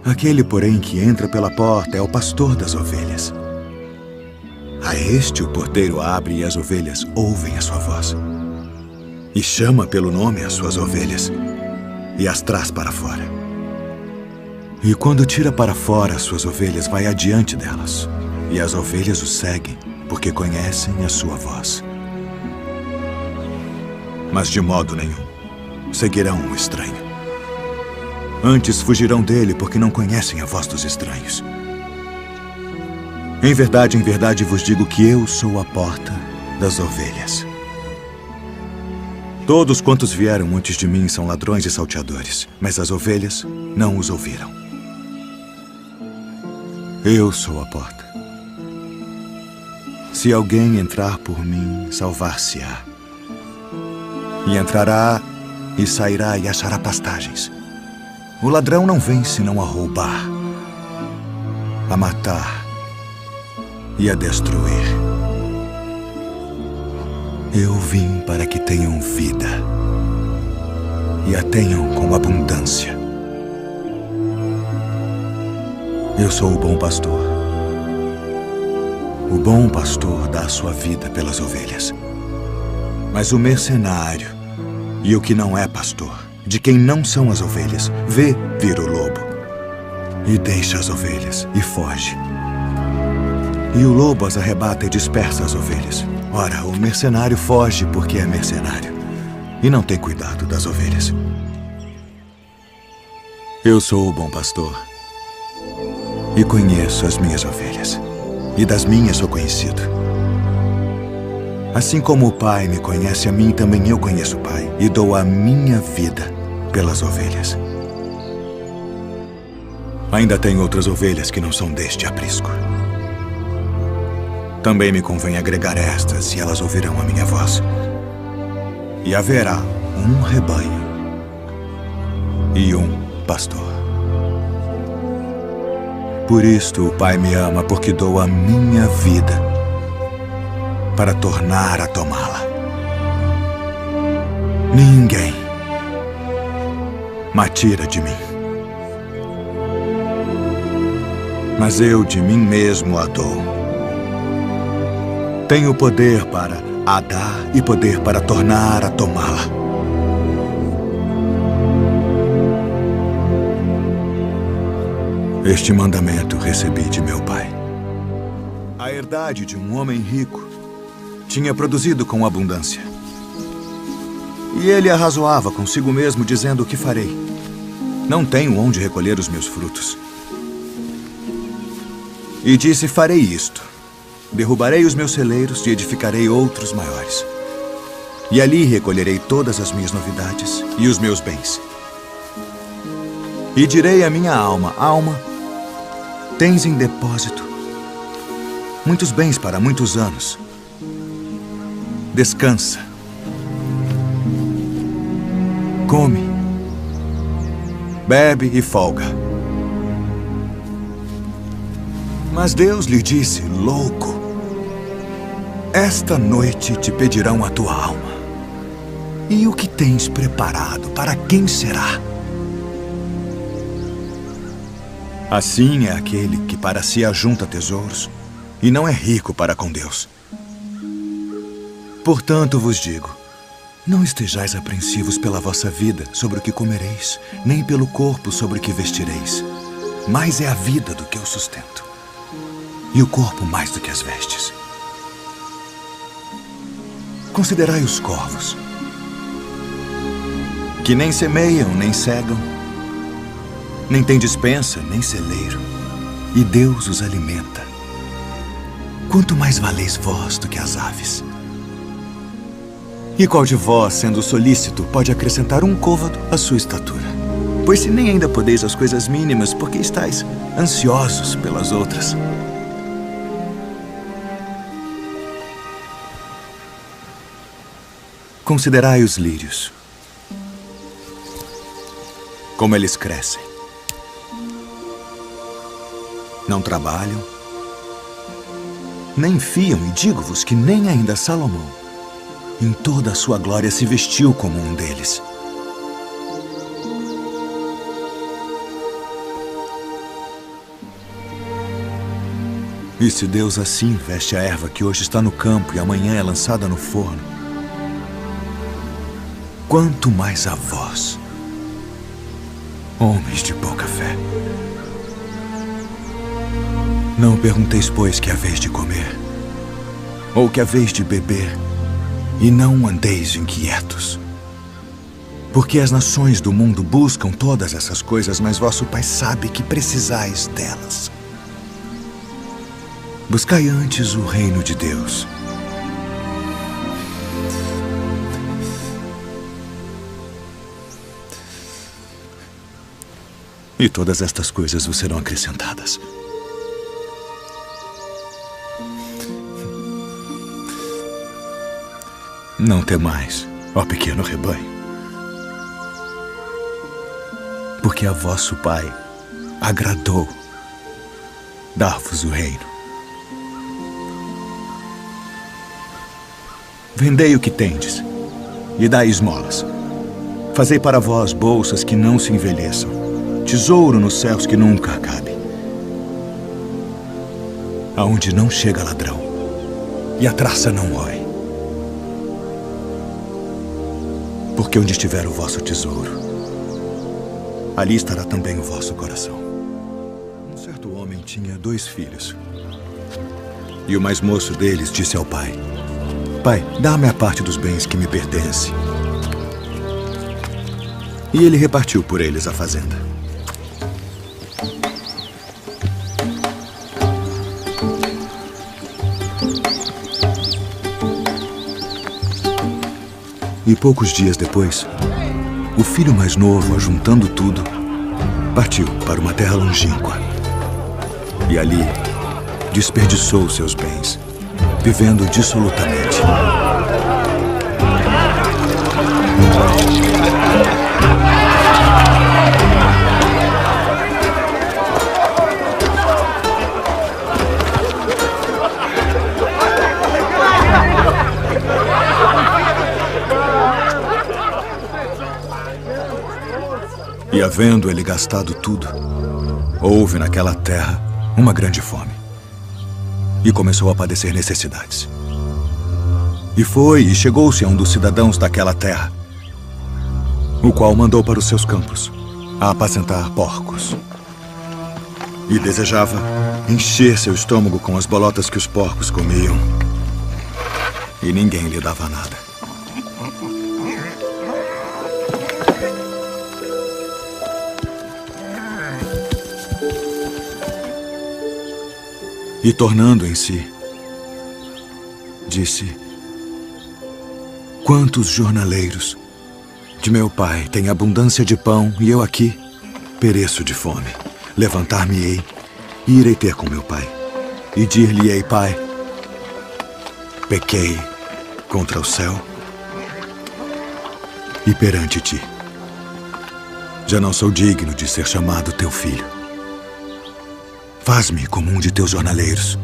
Aquele, porém, que entra pela porta é o pastor das ovelhas. A este o porteiro abre e as ovelhas ouvem a sua voz. E chama pelo nome as suas ovelhas e as traz para fora. E quando tira para fora as suas ovelhas, vai adiante delas. E as ovelhas o seguem, porque conhecem a sua voz. Mas de modo nenhum seguirão o estranho. Antes fugirão dele, porque não conhecem a voz dos estranhos. Em verdade vos digo que eu sou a porta das ovelhas. Todos quantos vieram antes de mim são ladrões e salteadores, mas as ovelhas não os ouviram. Eu sou a porta. Se alguém entrar por mim, salvar-se-á. E entrará e sairá e achará pastagens. O ladrão não vem senão a roubar, a matar e a destruir. Eu vim para que tenham vida e a tenham com abundância. Eu sou o bom pastor. O bom pastor dá a sua vida pelas ovelhas. Mas o mercenário e o que não é pastor, de quem não são as ovelhas, vê vir o lobo e deixa as ovelhas e foge. E o lobo as arrebata e dispersa as ovelhas. Ora, o mercenário foge porque é mercenário e não tem cuidado das ovelhas. Eu sou o bom pastor e conheço as minhas ovelhas, e das minhas sou conhecido. Assim como o Pai me conhece a mim, também eu conheço o Pai e dou a minha vida pelas ovelhas. Ainda tenho outras ovelhas que não são deste aprisco. Também me convém agregar estas, e elas ouvirão a minha voz. E haverá um rebanho e um pastor. Por isto o Pai me ama, porque dou a minha vida para tornar a tomá-la. Ninguém me tira de mim, mas eu de mim mesmo a dou. Tenho poder para a dar e poder para tornar a tomá-la. Este mandamento recebi de meu pai. A herdade de um homem rico tinha produzido com abundância. E ele arrazoava consigo mesmo, dizendo: o que farei? Não tenho onde recolher os meus frutos. E disse: farei isto. Derrubarei os meus celeiros e edificarei outros maiores. E ali recolherei todas as minhas novidades e os meus bens. E direi à minha alma: alma, tens em depósito muitos bens para muitos anos. Descansa. Come. Bebe e folga. Mas Deus lhe disse: louco, esta noite te pedirão a tua alma. E o que tens preparado, para quem será? Assim é aquele que para si ajunta tesouros e não é rico para com Deus. Portanto vos digo, não estejais apreensivos pela vossa vida sobre o que comereis, nem pelo corpo sobre o que vestireis. Mais é a vida do que o sustento, e o corpo mais do que as vestes. Considerai os corvos, que nem semeiam, nem cegam, nem têm despensa, nem celeiro, e Deus os alimenta. Quanto mais valeis vós do que as aves? E qual de vós, sendo solícito, pode acrescentar um côvado à sua estatura? Pois se nem ainda podeis as coisas mínimas, por que estáis ansiosos pelas outras? Considerai os lírios, como eles crescem. Não trabalham, nem fiam, e digo-vos que nem ainda Salomão, em toda a sua glória, se vestiu como um deles. E se Deus assim veste a erva que hoje está no campo e amanhã é lançada no forno, quanto mais a vós, homens de pouca fé. Não pergunteis, pois, que haveis de comer, ou que haveis de beber, e não andeis inquietos. Porque as nações do mundo buscam todas essas coisas, mas vosso Pai sabe que precisais delas. Buscai antes o reino de Deus. E todas estas coisas vos serão acrescentadas. Não temais, ó pequeno rebanho, porque a vosso Pai agradou dar-vos o reino. Vendei o que tendes e dai esmolas. Fazei para vós bolsas que não se envelheçam, tesouro nos céus que nunca acabe, aonde não chega ladrão e a traça não rói. Porque onde estiver o vosso tesouro, ali estará também o vosso coração. Um certo homem tinha 2 filhos. E o mais moço deles disse ao pai: Pai, dá-me a parte dos bens que me pertence. E ele repartiu por eles a fazenda. E poucos dias depois, o filho mais novo, ajuntando tudo, partiu para uma terra longínqua. E ali desperdiçou seus bens, vivendo dissolutamente. E havendo ele gastado tudo, houve naquela terra uma grande fome. E começou a padecer necessidades. E foi e chegou-se a um dos cidadãos daquela terra, o qual mandou para os seus campos a apacentar porcos. E desejava encher seu estômago com as bolotas que os porcos comiam. E ninguém lhe dava nada. E tornando em si, disse: Quantos jornaleiros de meu pai têm abundância de pão e eu aqui pereço de fome, levantar-me-ei e irei ter com meu pai. E dir-lhe-ei, pai, pequei contra o céu e perante ti. Já não sou digno de ser chamado teu filho. Faz-me como um de teus jornaleiros.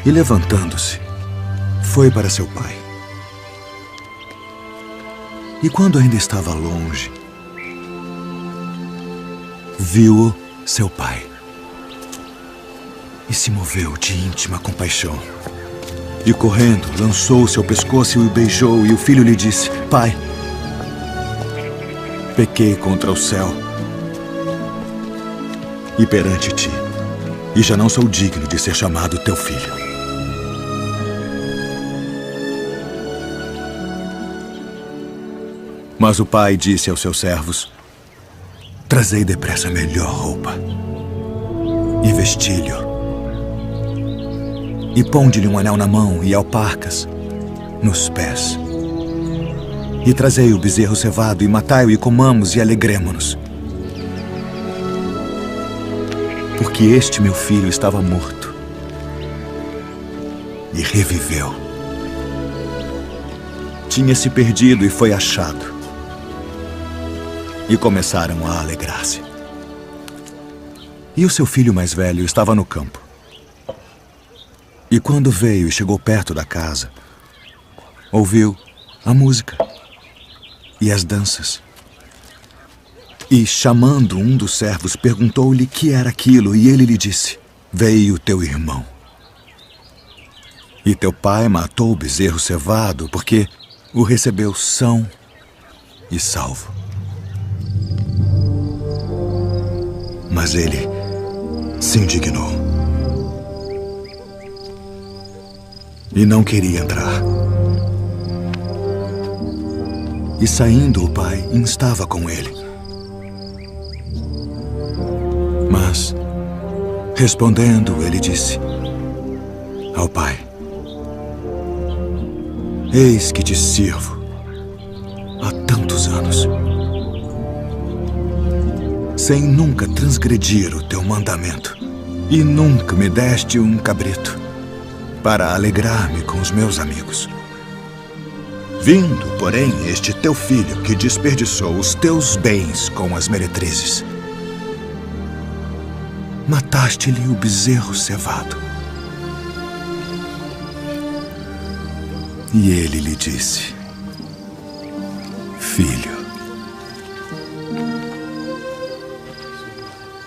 E levantando-se, foi para seu pai. E quando ainda estava longe, viu-o seu pai. E se moveu de íntima compaixão. E correndo, lançou-se ao pescoço e o beijou, e o filho lhe disse, pai, pequei contra o céu e perante ti, e já não sou digno de ser chamado teu filho. Mas o pai disse aos seus servos, trazei depressa a melhor roupa e vestilho, e ponde-lhe um anel na mão e alparcas nos pés. E trazei o bezerro cevado e matai-o e comamos e alegremo-nos. Porque este meu filho estava morto e reviveu. Tinha se perdido e foi achado. E começaram a alegrar-se. E o seu filho mais velho estava no campo. E quando veio e chegou perto da casa, ouviu a música e as danças. E, chamando um dos servos, perguntou-lhe que era aquilo, e ele lhe disse, veio teu irmão. E teu pai matou o bezerro cevado, porque o recebeu são e salvo. Mas ele se indignou e não queria entrar. E saindo o pai instava com ele. Mas, respondendo, ele disse ao pai, eis que te sirvo há tantos anos, sem nunca transgredir o teu mandamento, e nunca me deste um cabrito para alegrar-me com os meus amigos. Vindo, porém, este teu filho que desperdiçou os teus bens com as meretrizes, mataste-lhe o bezerro cevado. E ele lhe disse, filho,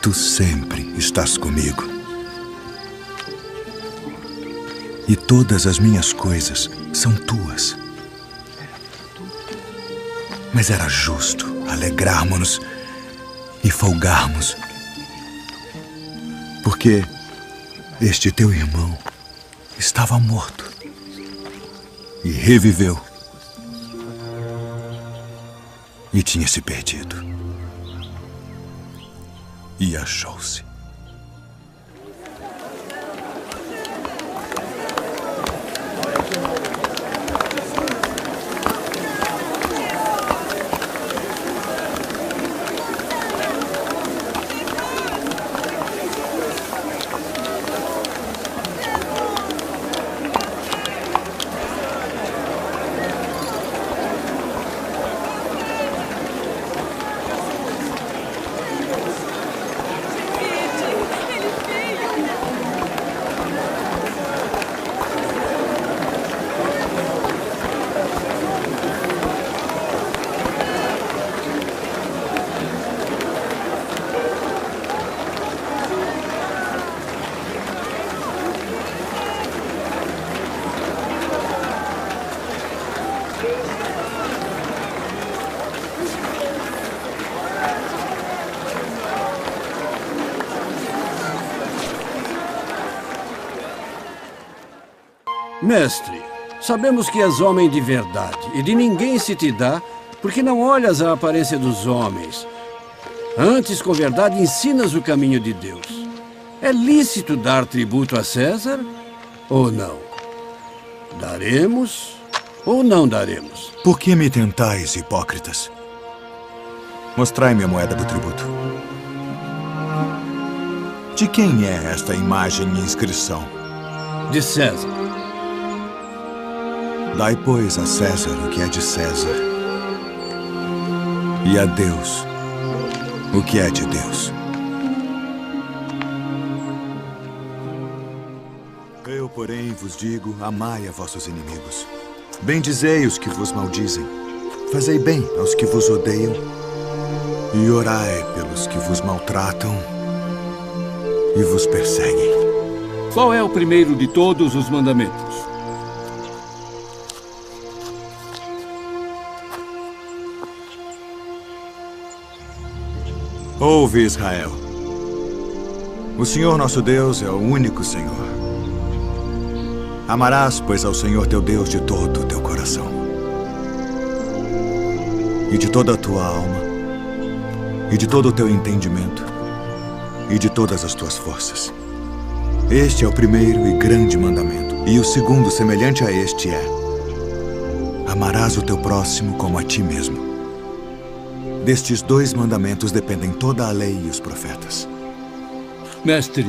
tu sempre estás comigo, e todas as minhas coisas são tuas. Mas era justo alegrarmos-nos e folgarmos, porque este teu irmão estava morto e reviveu, e tinha se perdido e achou-se. Mestre, sabemos que és homem de verdade, e de ninguém se te dá, porque não olhas a aparência dos homens. Antes, com verdade, ensinas o caminho de Deus. É lícito dar tributo a César ou não? Daremos ou não daremos? Por que me tentais, hipócritas? Mostrai-me a moeda do tributo. De quem é esta imagem e inscrição? De César. Dai, pois, a César o que é de César, e a Deus o que é de Deus. Eu, porém, vos digo, amai a vossos inimigos. Bendizei os que vos maldizem. Fazei bem aos que vos odeiam. E orai pelos que vos maltratam e vos perseguem. Qual é o primeiro de todos os mandamentos? Ouve, Israel. O Senhor nosso Deus é o único Senhor. Amarás, pois, ao Senhor teu Deus de todo o teu coração, e de toda a tua alma, e de todo o teu entendimento, e de todas as tuas forças. Este é o primeiro e grande mandamento. E o segundo, semelhante a este, é: amarás o teu próximo como a ti mesmo. Destes 2 mandamentos dependem toda a lei e os profetas. Mestre,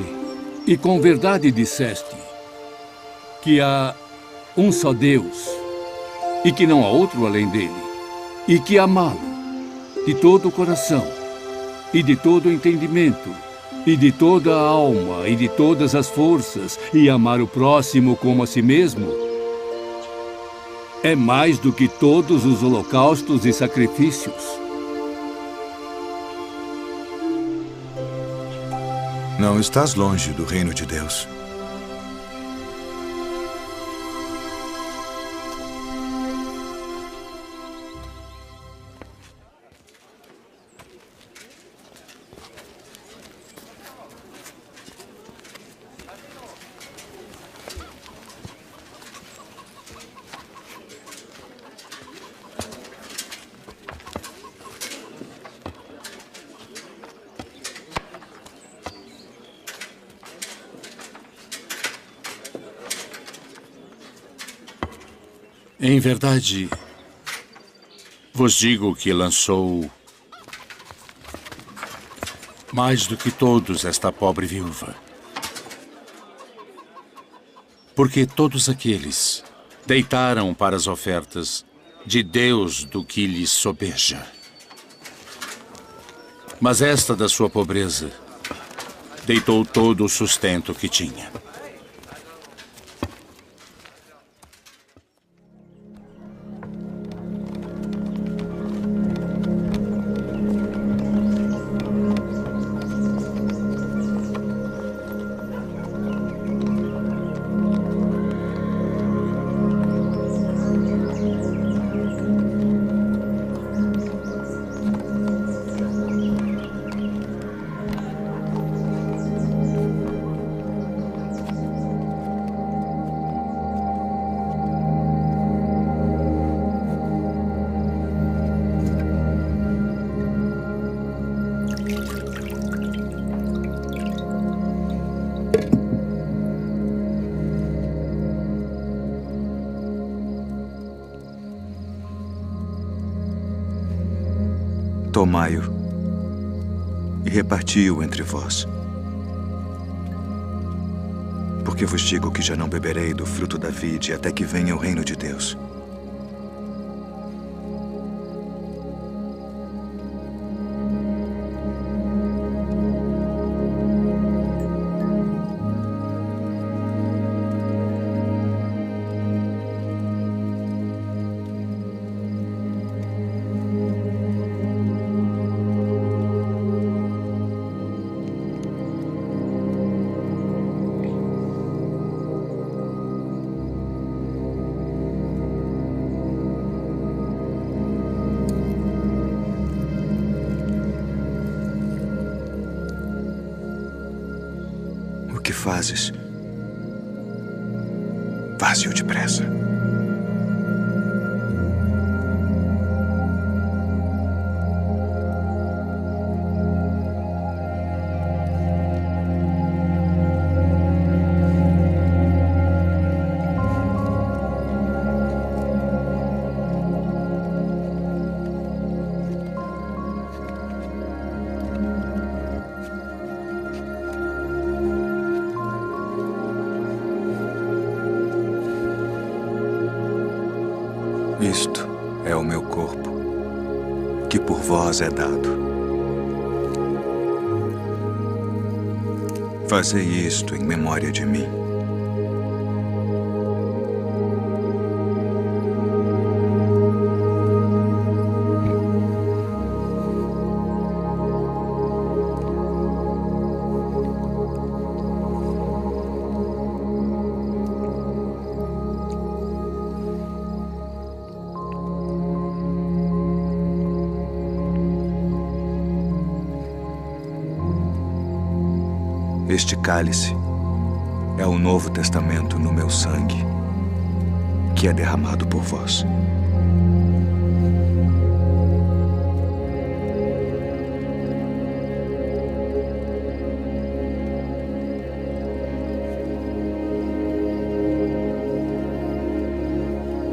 e com verdade disseste que há um só Deus e que não há outro além dele, e que amá-lo de todo o coração e de todo o entendimento e de toda a alma e de todas as forças, e amar o próximo como a si mesmo, é mais do que todos os holocaustos e sacrifícios. Não estás longe do reino de Deus. Em verdade, vos digo que lançou mais do que todos esta pobre viúva. Porque todos aqueles deitaram para as ofertas de Deus do que lhes sobeja. Mas esta da sua pobreza deitou todo o sustento que tinha. Tomai-o e reparti-o entre vós. Porque vos digo que já não beberei do fruto da vide até que venha o reino de Deus. O que fazes? Faze-o depressa. o meu corpo, que por vós é dado. Fazei isto em memória de mim. Este cálice é o Novo Testamento no meu sangue, que é derramado por vós.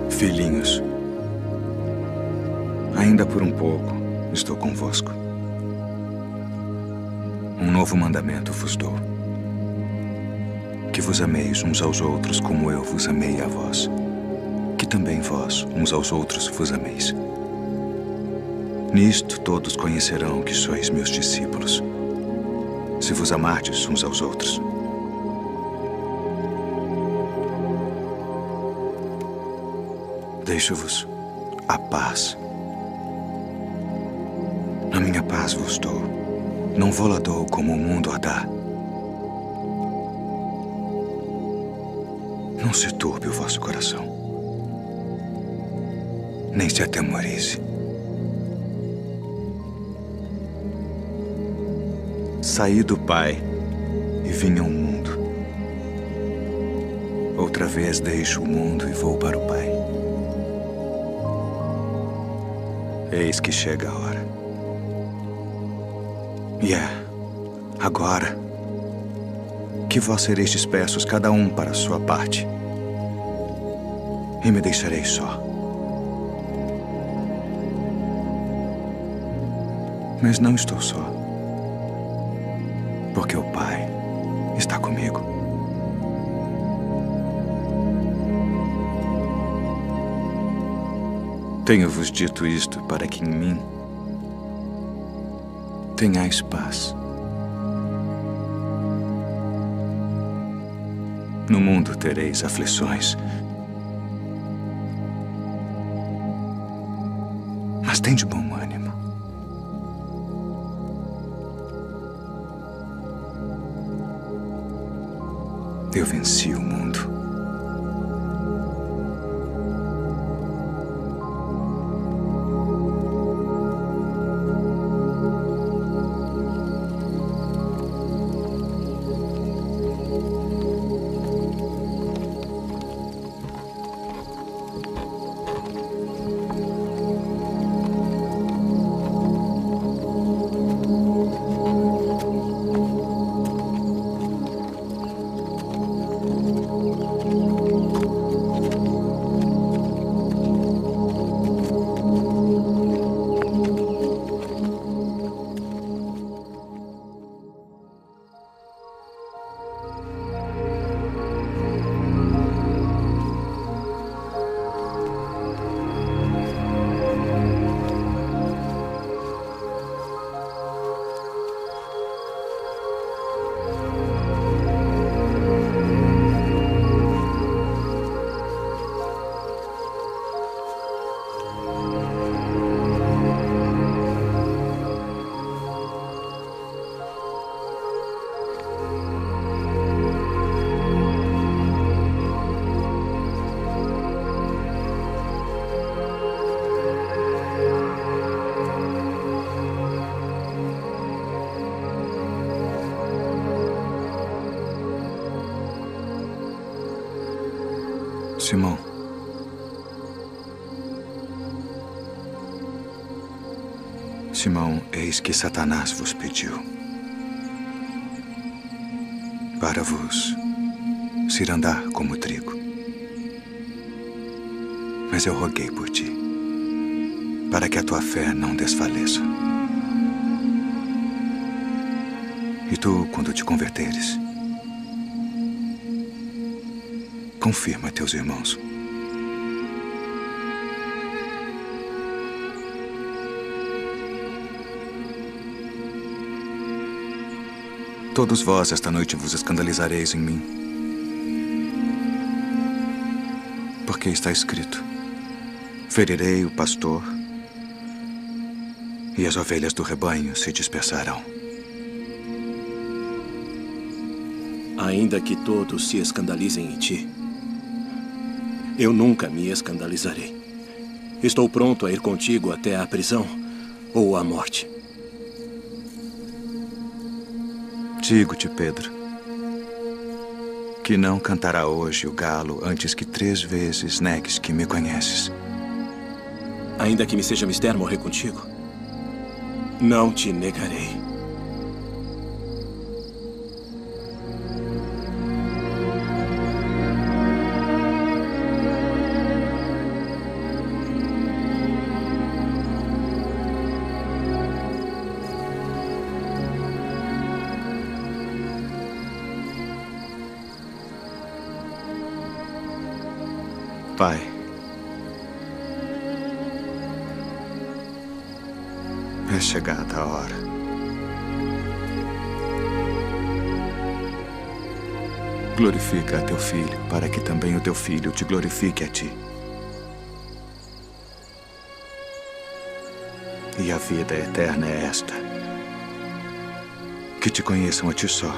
Filhinhos, ainda por um pouco estou convosco. Um novo mandamento vos dou: que vos ameis uns aos outros como eu vos amei a vós, que também vós uns aos outros vos ameis. Nisto todos conhecerão que sois meus discípulos, se vos amardes uns aos outros. Deixo-vos a paz. A minha paz vos dou, não vou-la dou como o mundo a dá. Não se turbe o vosso coração, nem se atemorize. Saí do Pai e vim ao mundo. Outra vez deixo o mundo e vou para o Pai. Eis que chega a hora. E é agora que vós sereis dispersos, cada um para a sua parte, e me deixareis só. Mas não estou só, porque o Pai está comigo. Tenho-vos dito isto para que em mim tenhais paz. No mundo tereis aflições, mas tende bom ânimo. Eu venci o mundo. Simão, Simão, eis que Satanás vos pediu para vos cirandar como trigo. Mas eu roguei por ti, para que a tua fé não desfaleça. E tu, quando te converteres, confirma teus irmãos. Todos vós esta noite vos escandalizareis em mim. Porque está escrito: ferirei o pastor e as ovelhas do rebanho se dispersarão. Ainda que todos se escandalizem em ti, eu nunca me escandalizarei. Estou pronto a ir contigo até a prisão ou a morte. Digo-te, Pedro, que não cantará hoje o galo antes que 3 vezes negues que me conheces. Ainda que me seja mister morrer contigo, não te negarei. Pai, é chegada a hora. Glorifica a teu filho, para que também o teu filho te glorifique a ti. E a vida eterna é esta: que te conheçam a ti só,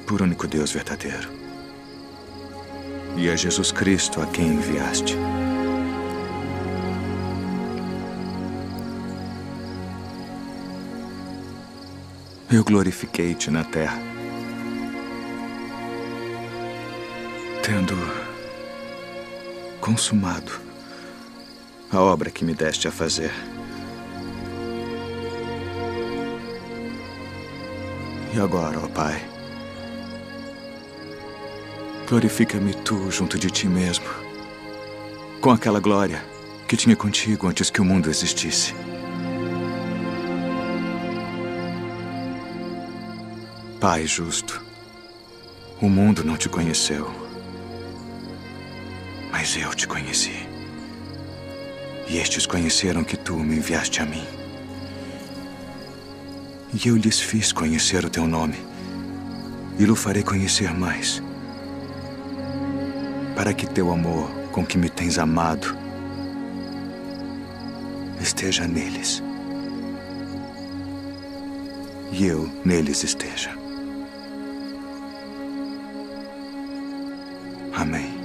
por único Deus verdadeiro, e a Jesus Cristo a quem enviaste. Eu glorifiquei-te na terra, tendo consumado a obra que me deste a fazer. E agora, ó Pai, glorifica-me tu junto de ti mesmo, com aquela glória que tinha contigo antes que o mundo existisse. Pai justo, o mundo não te conheceu, mas eu te conheci. E estes conheceram que tu me enviaste a mim. E eu lhes fiz conhecer o teu nome, e o farei conhecer mais, para que teu amor com que me tens amado esteja neles, e eu neles esteja. Amém.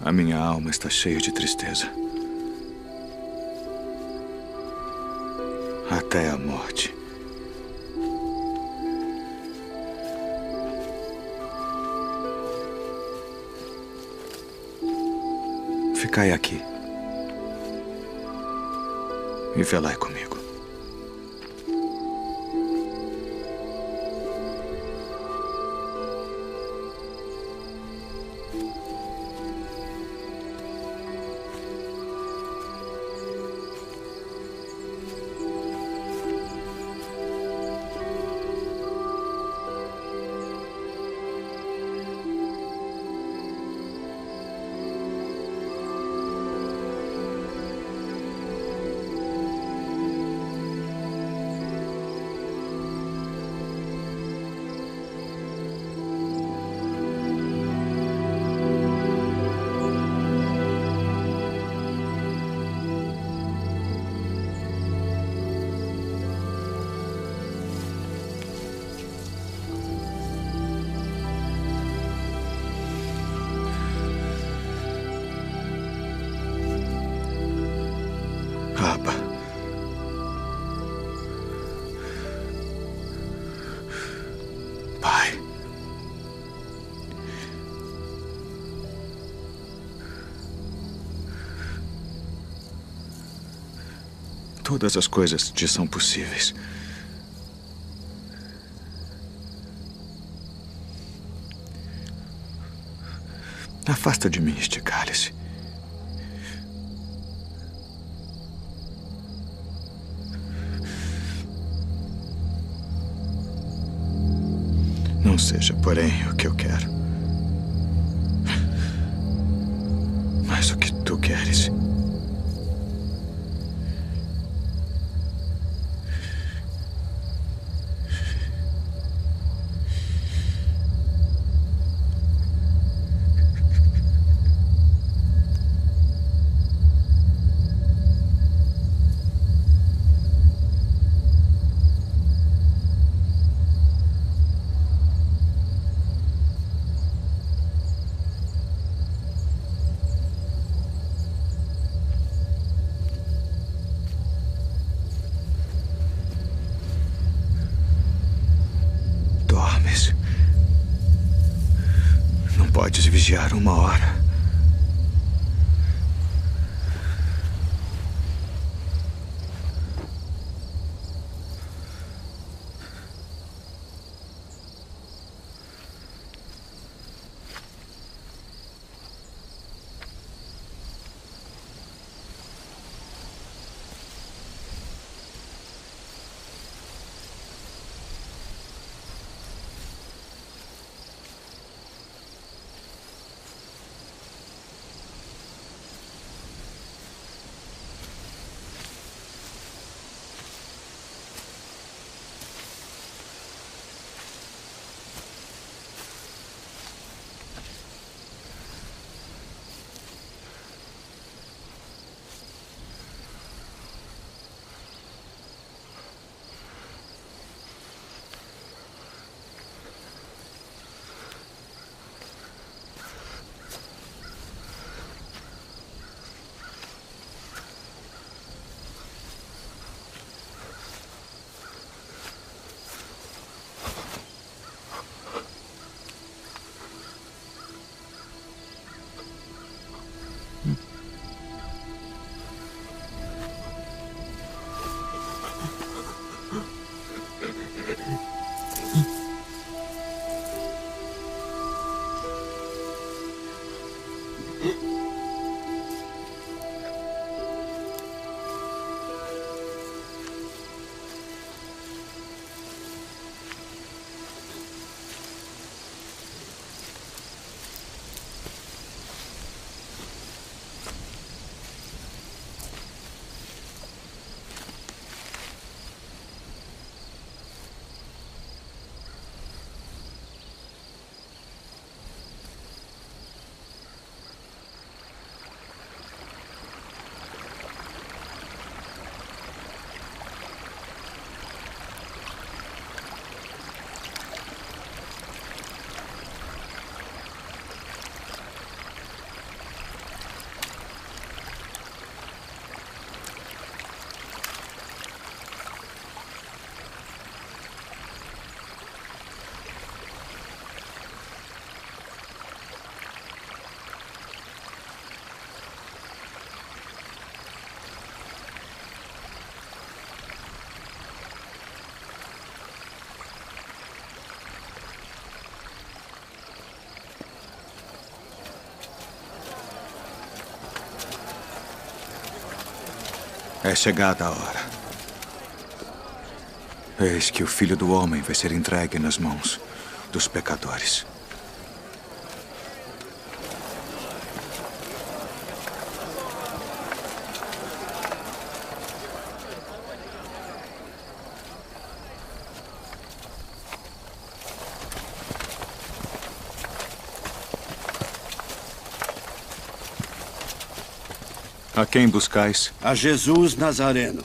A minha alma está cheia de tristeza, até a morte. Ficai aqui e velai comigo. todas as coisas te são possíveis. Afasta de mim este cálice. Não seja, porém, o que eu quero, mas o que tu queres. Podes vigiar 1 hora. É chegada a hora. Eis que o Filho do Homem vai ser entregue nas mãos dos pecadores. A quem buscais? A Jesus Nazareno.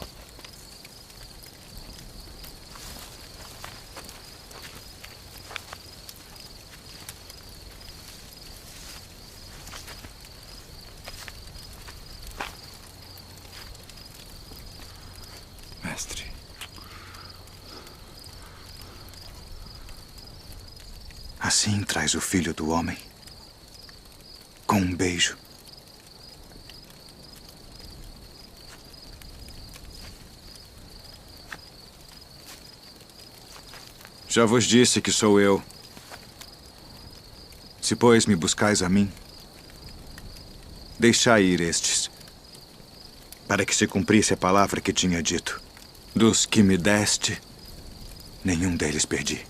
Mestre. Assim traz o Filho do Homem, com um beijo. Já vos disse que sou eu. Se, pois, me buscais a mim, deixai ir estes, para que se cumprisse a palavra que tinha dito. Dos que me deste, nenhum deles perdi.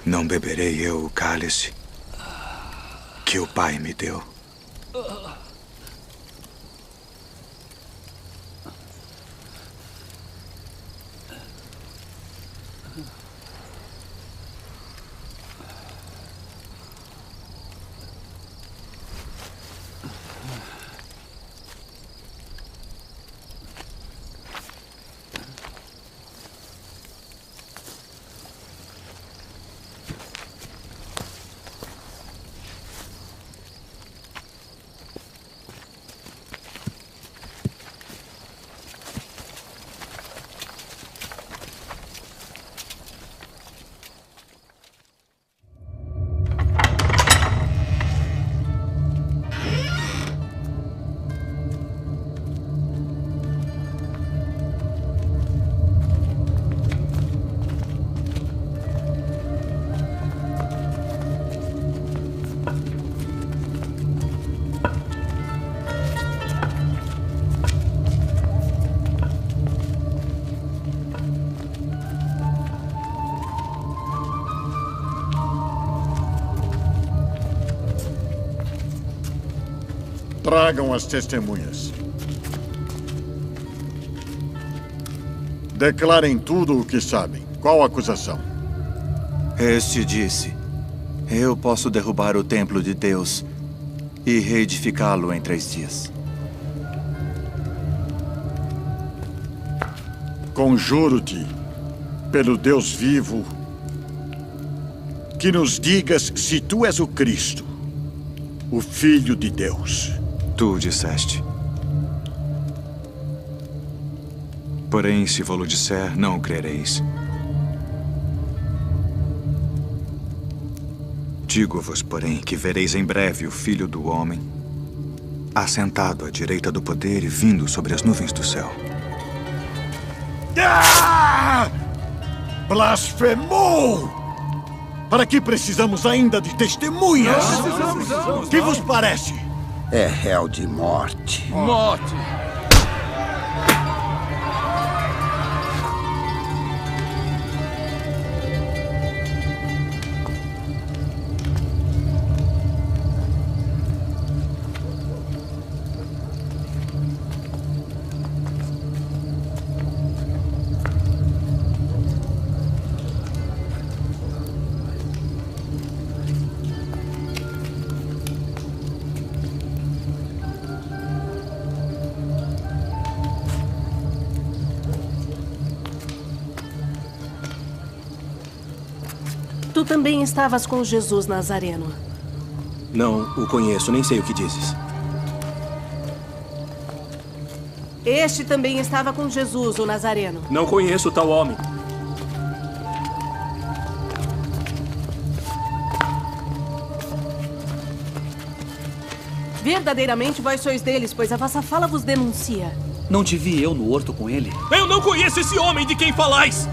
Não beberei eu o cálice que o Pai me deu. Tragam as testemunhas. Declarem tudo o que sabem. Qual a acusação? Este disse: eu posso derrubar o templo de Deus e reedificá-lo em 3 dias. Conjuro-te, pelo Deus vivo, que nos digas se tu és o Cristo, o Filho de Deus. Tu disseste. Porém, se vou-lo disser, não o crereis. Digo-vos, porém, que vereis em breve o Filho do Homem, assentado à direita do poder e vindo sobre as nuvens do céu. Ah! Blasfemou! Para que precisamos ainda de testemunhas? Não. Que vos parece? É réu de morte. Morte! Tu também estavas com Jesus Nazareno. Não o conheço, nem sei o que dizes. Este também estava com Jesus, o Nazareno. Não conheço tal homem. Verdadeiramente vós sois deles, pois a vossa fala vos denuncia. Não te vi eu no horto com ele? Eu não conheço esse homem de quem falais!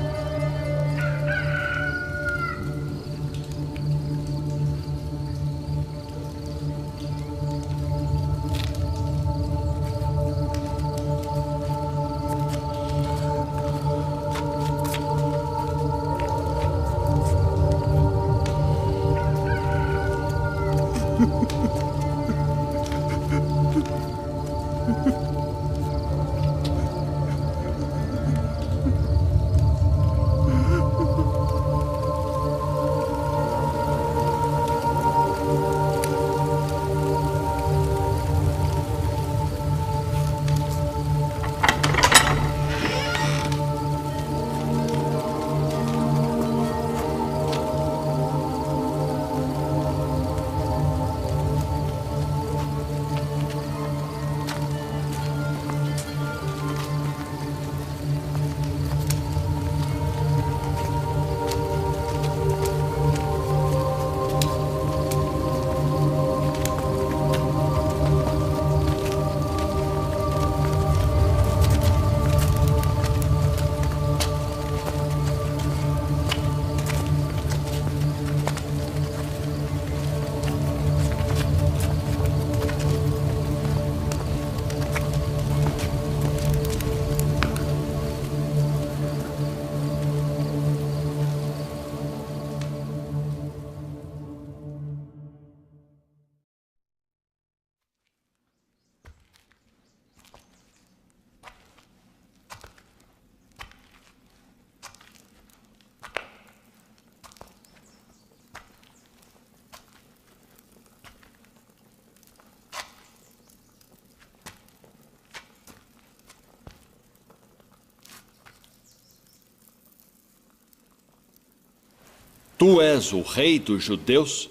Tu és o rei dos judeus?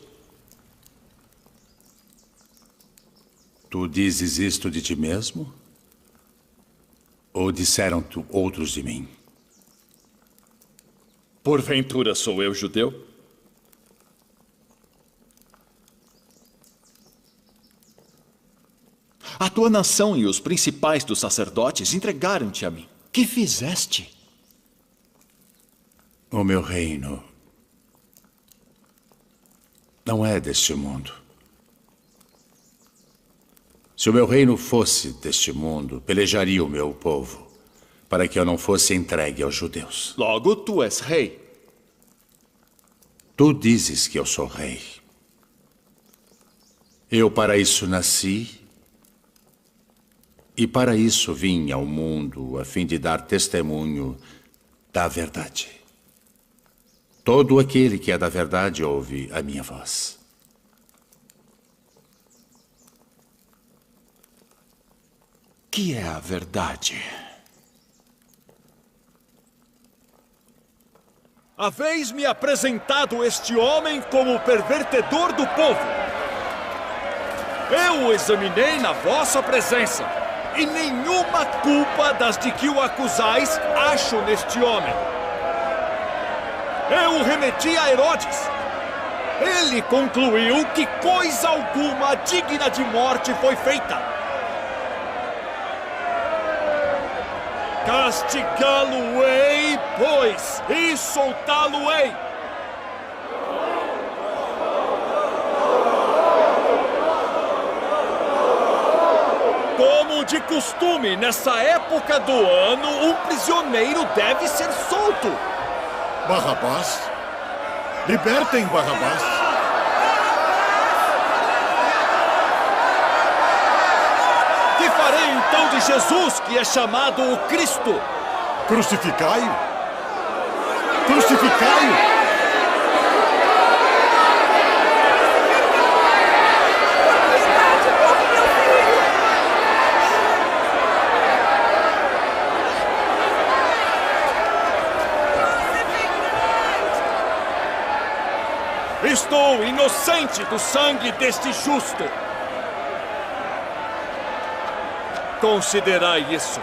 Tu dizes isto de ti mesmo? Ou disseram-te outros de mim? Porventura sou eu judeu? A tua nação e os principais dos sacerdotes entregaram-te a mim. Que fizeste? O meu reino não é deste mundo. Se o meu reino fosse deste mundo, pelejaria o meu povo, para que eu não fosse entregue aos judeus. Logo, tu és rei. Tu dizes que eu sou rei. Eu para isso nasci, e para isso vim ao mundo, a fim de dar testemunho da verdade. Todo aquele que é da verdade ouve a minha voz. Que é a verdade? Haveis-me apresentado este homem como o pervertedor do povo. Eu o examinei na vossa presença, e nenhuma culpa das de que o acusais acho neste homem. Eu o remeti a Herodes. Ele concluiu que coisa alguma digna de morte foi feita. Castigá-lo-ei, pois, e soltá-lo-ei. Como de costume, nessa época do ano, um prisioneiro deve ser solto. Barrabás? Libertem Barrabás. Que farei então de Jesus, que é chamado o Cristo? Crucificai-o! Crucificai-o! Estou inocente do sangue deste justo. Considerai isso.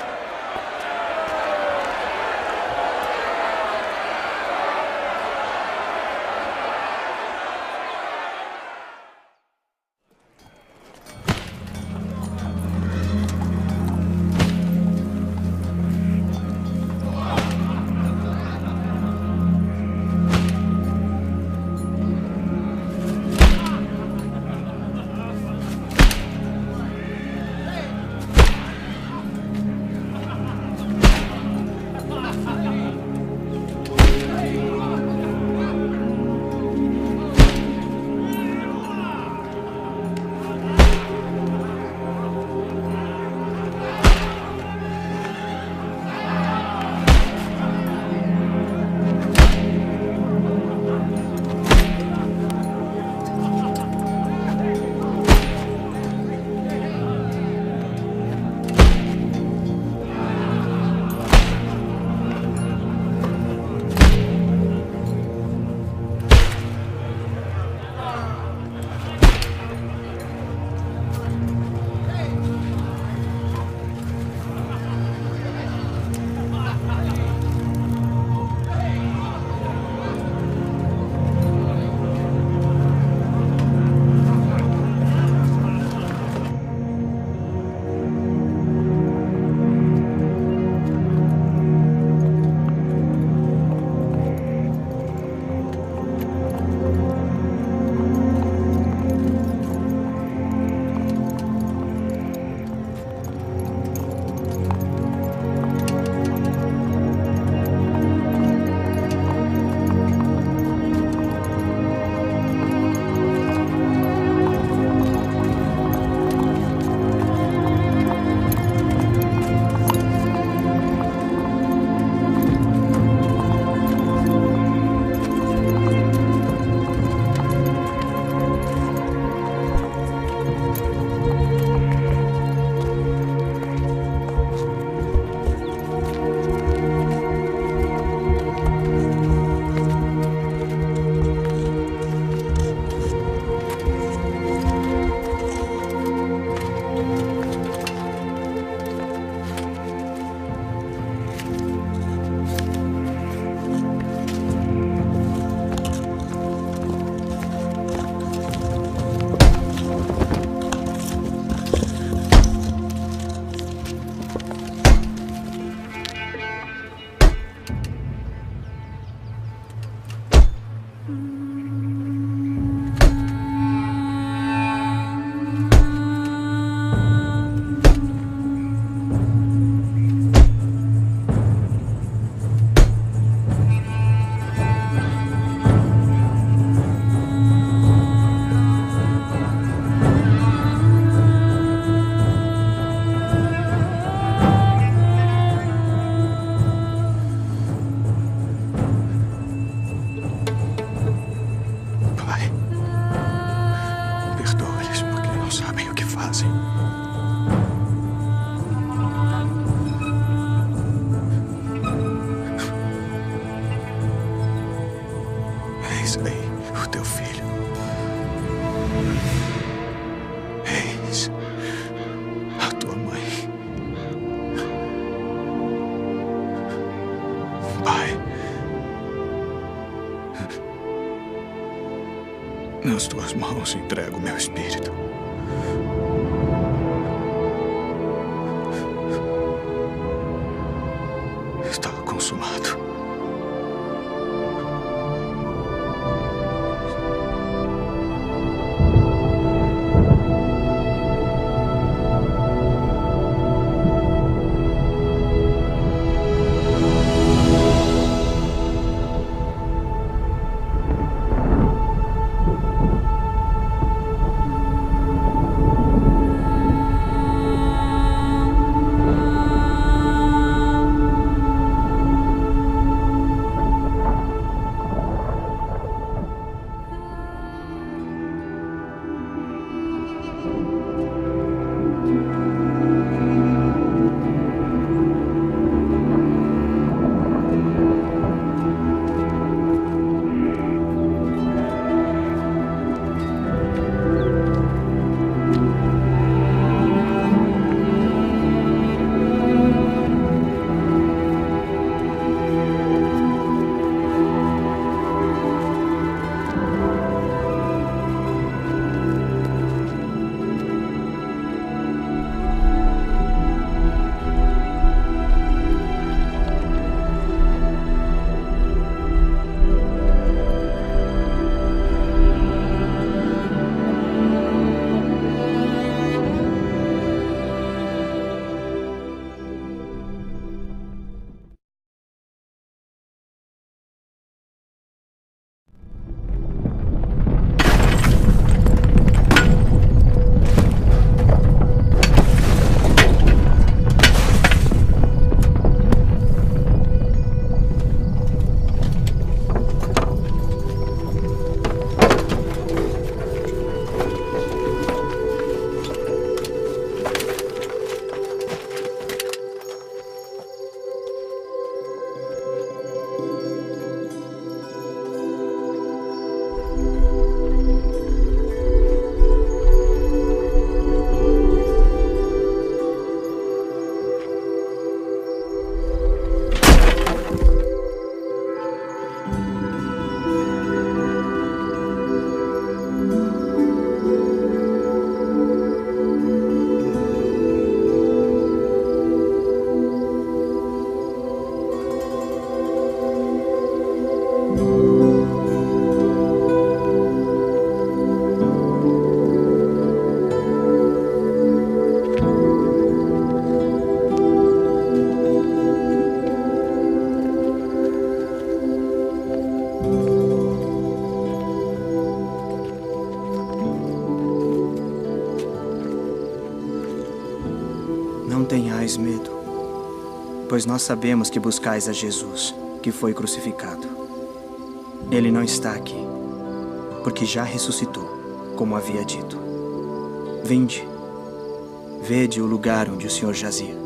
fazem. Eis aí o teu filho. Eis a tua mãe. Pai, nas tuas mãos entrego o meu espírito. Está consumado. Não tenhais medo, pois nós sabemos que buscais a Jesus, que foi crucificado. Ele não está aqui, porque já ressuscitou, como havia dito. Vinde, vede o lugar onde o Senhor jazia.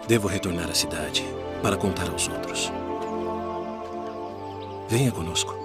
Devo retornar à cidade para contar aos outros. Venha conosco.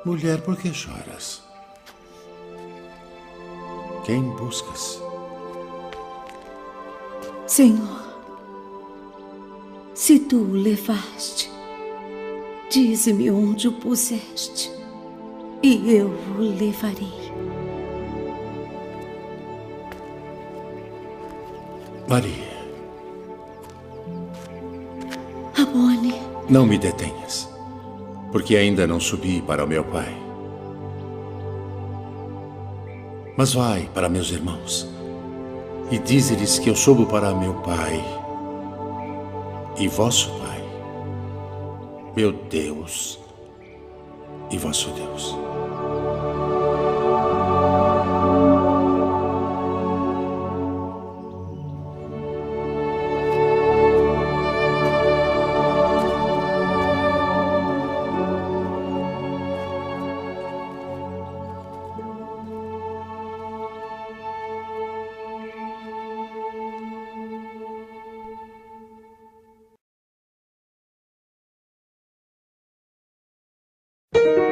Mulher, por que choras? Quem buscas? Senhor, se tu o levaste, dize-me onde o puseste, e eu o levarei. Maria. Rabboni. Não me detenhas, porque ainda não subi para o meu Pai. Mas vai para meus irmãos e dize-lhes que eu subo para meu Pai e vosso Pai, meu Deus e vosso Deus. Thank you.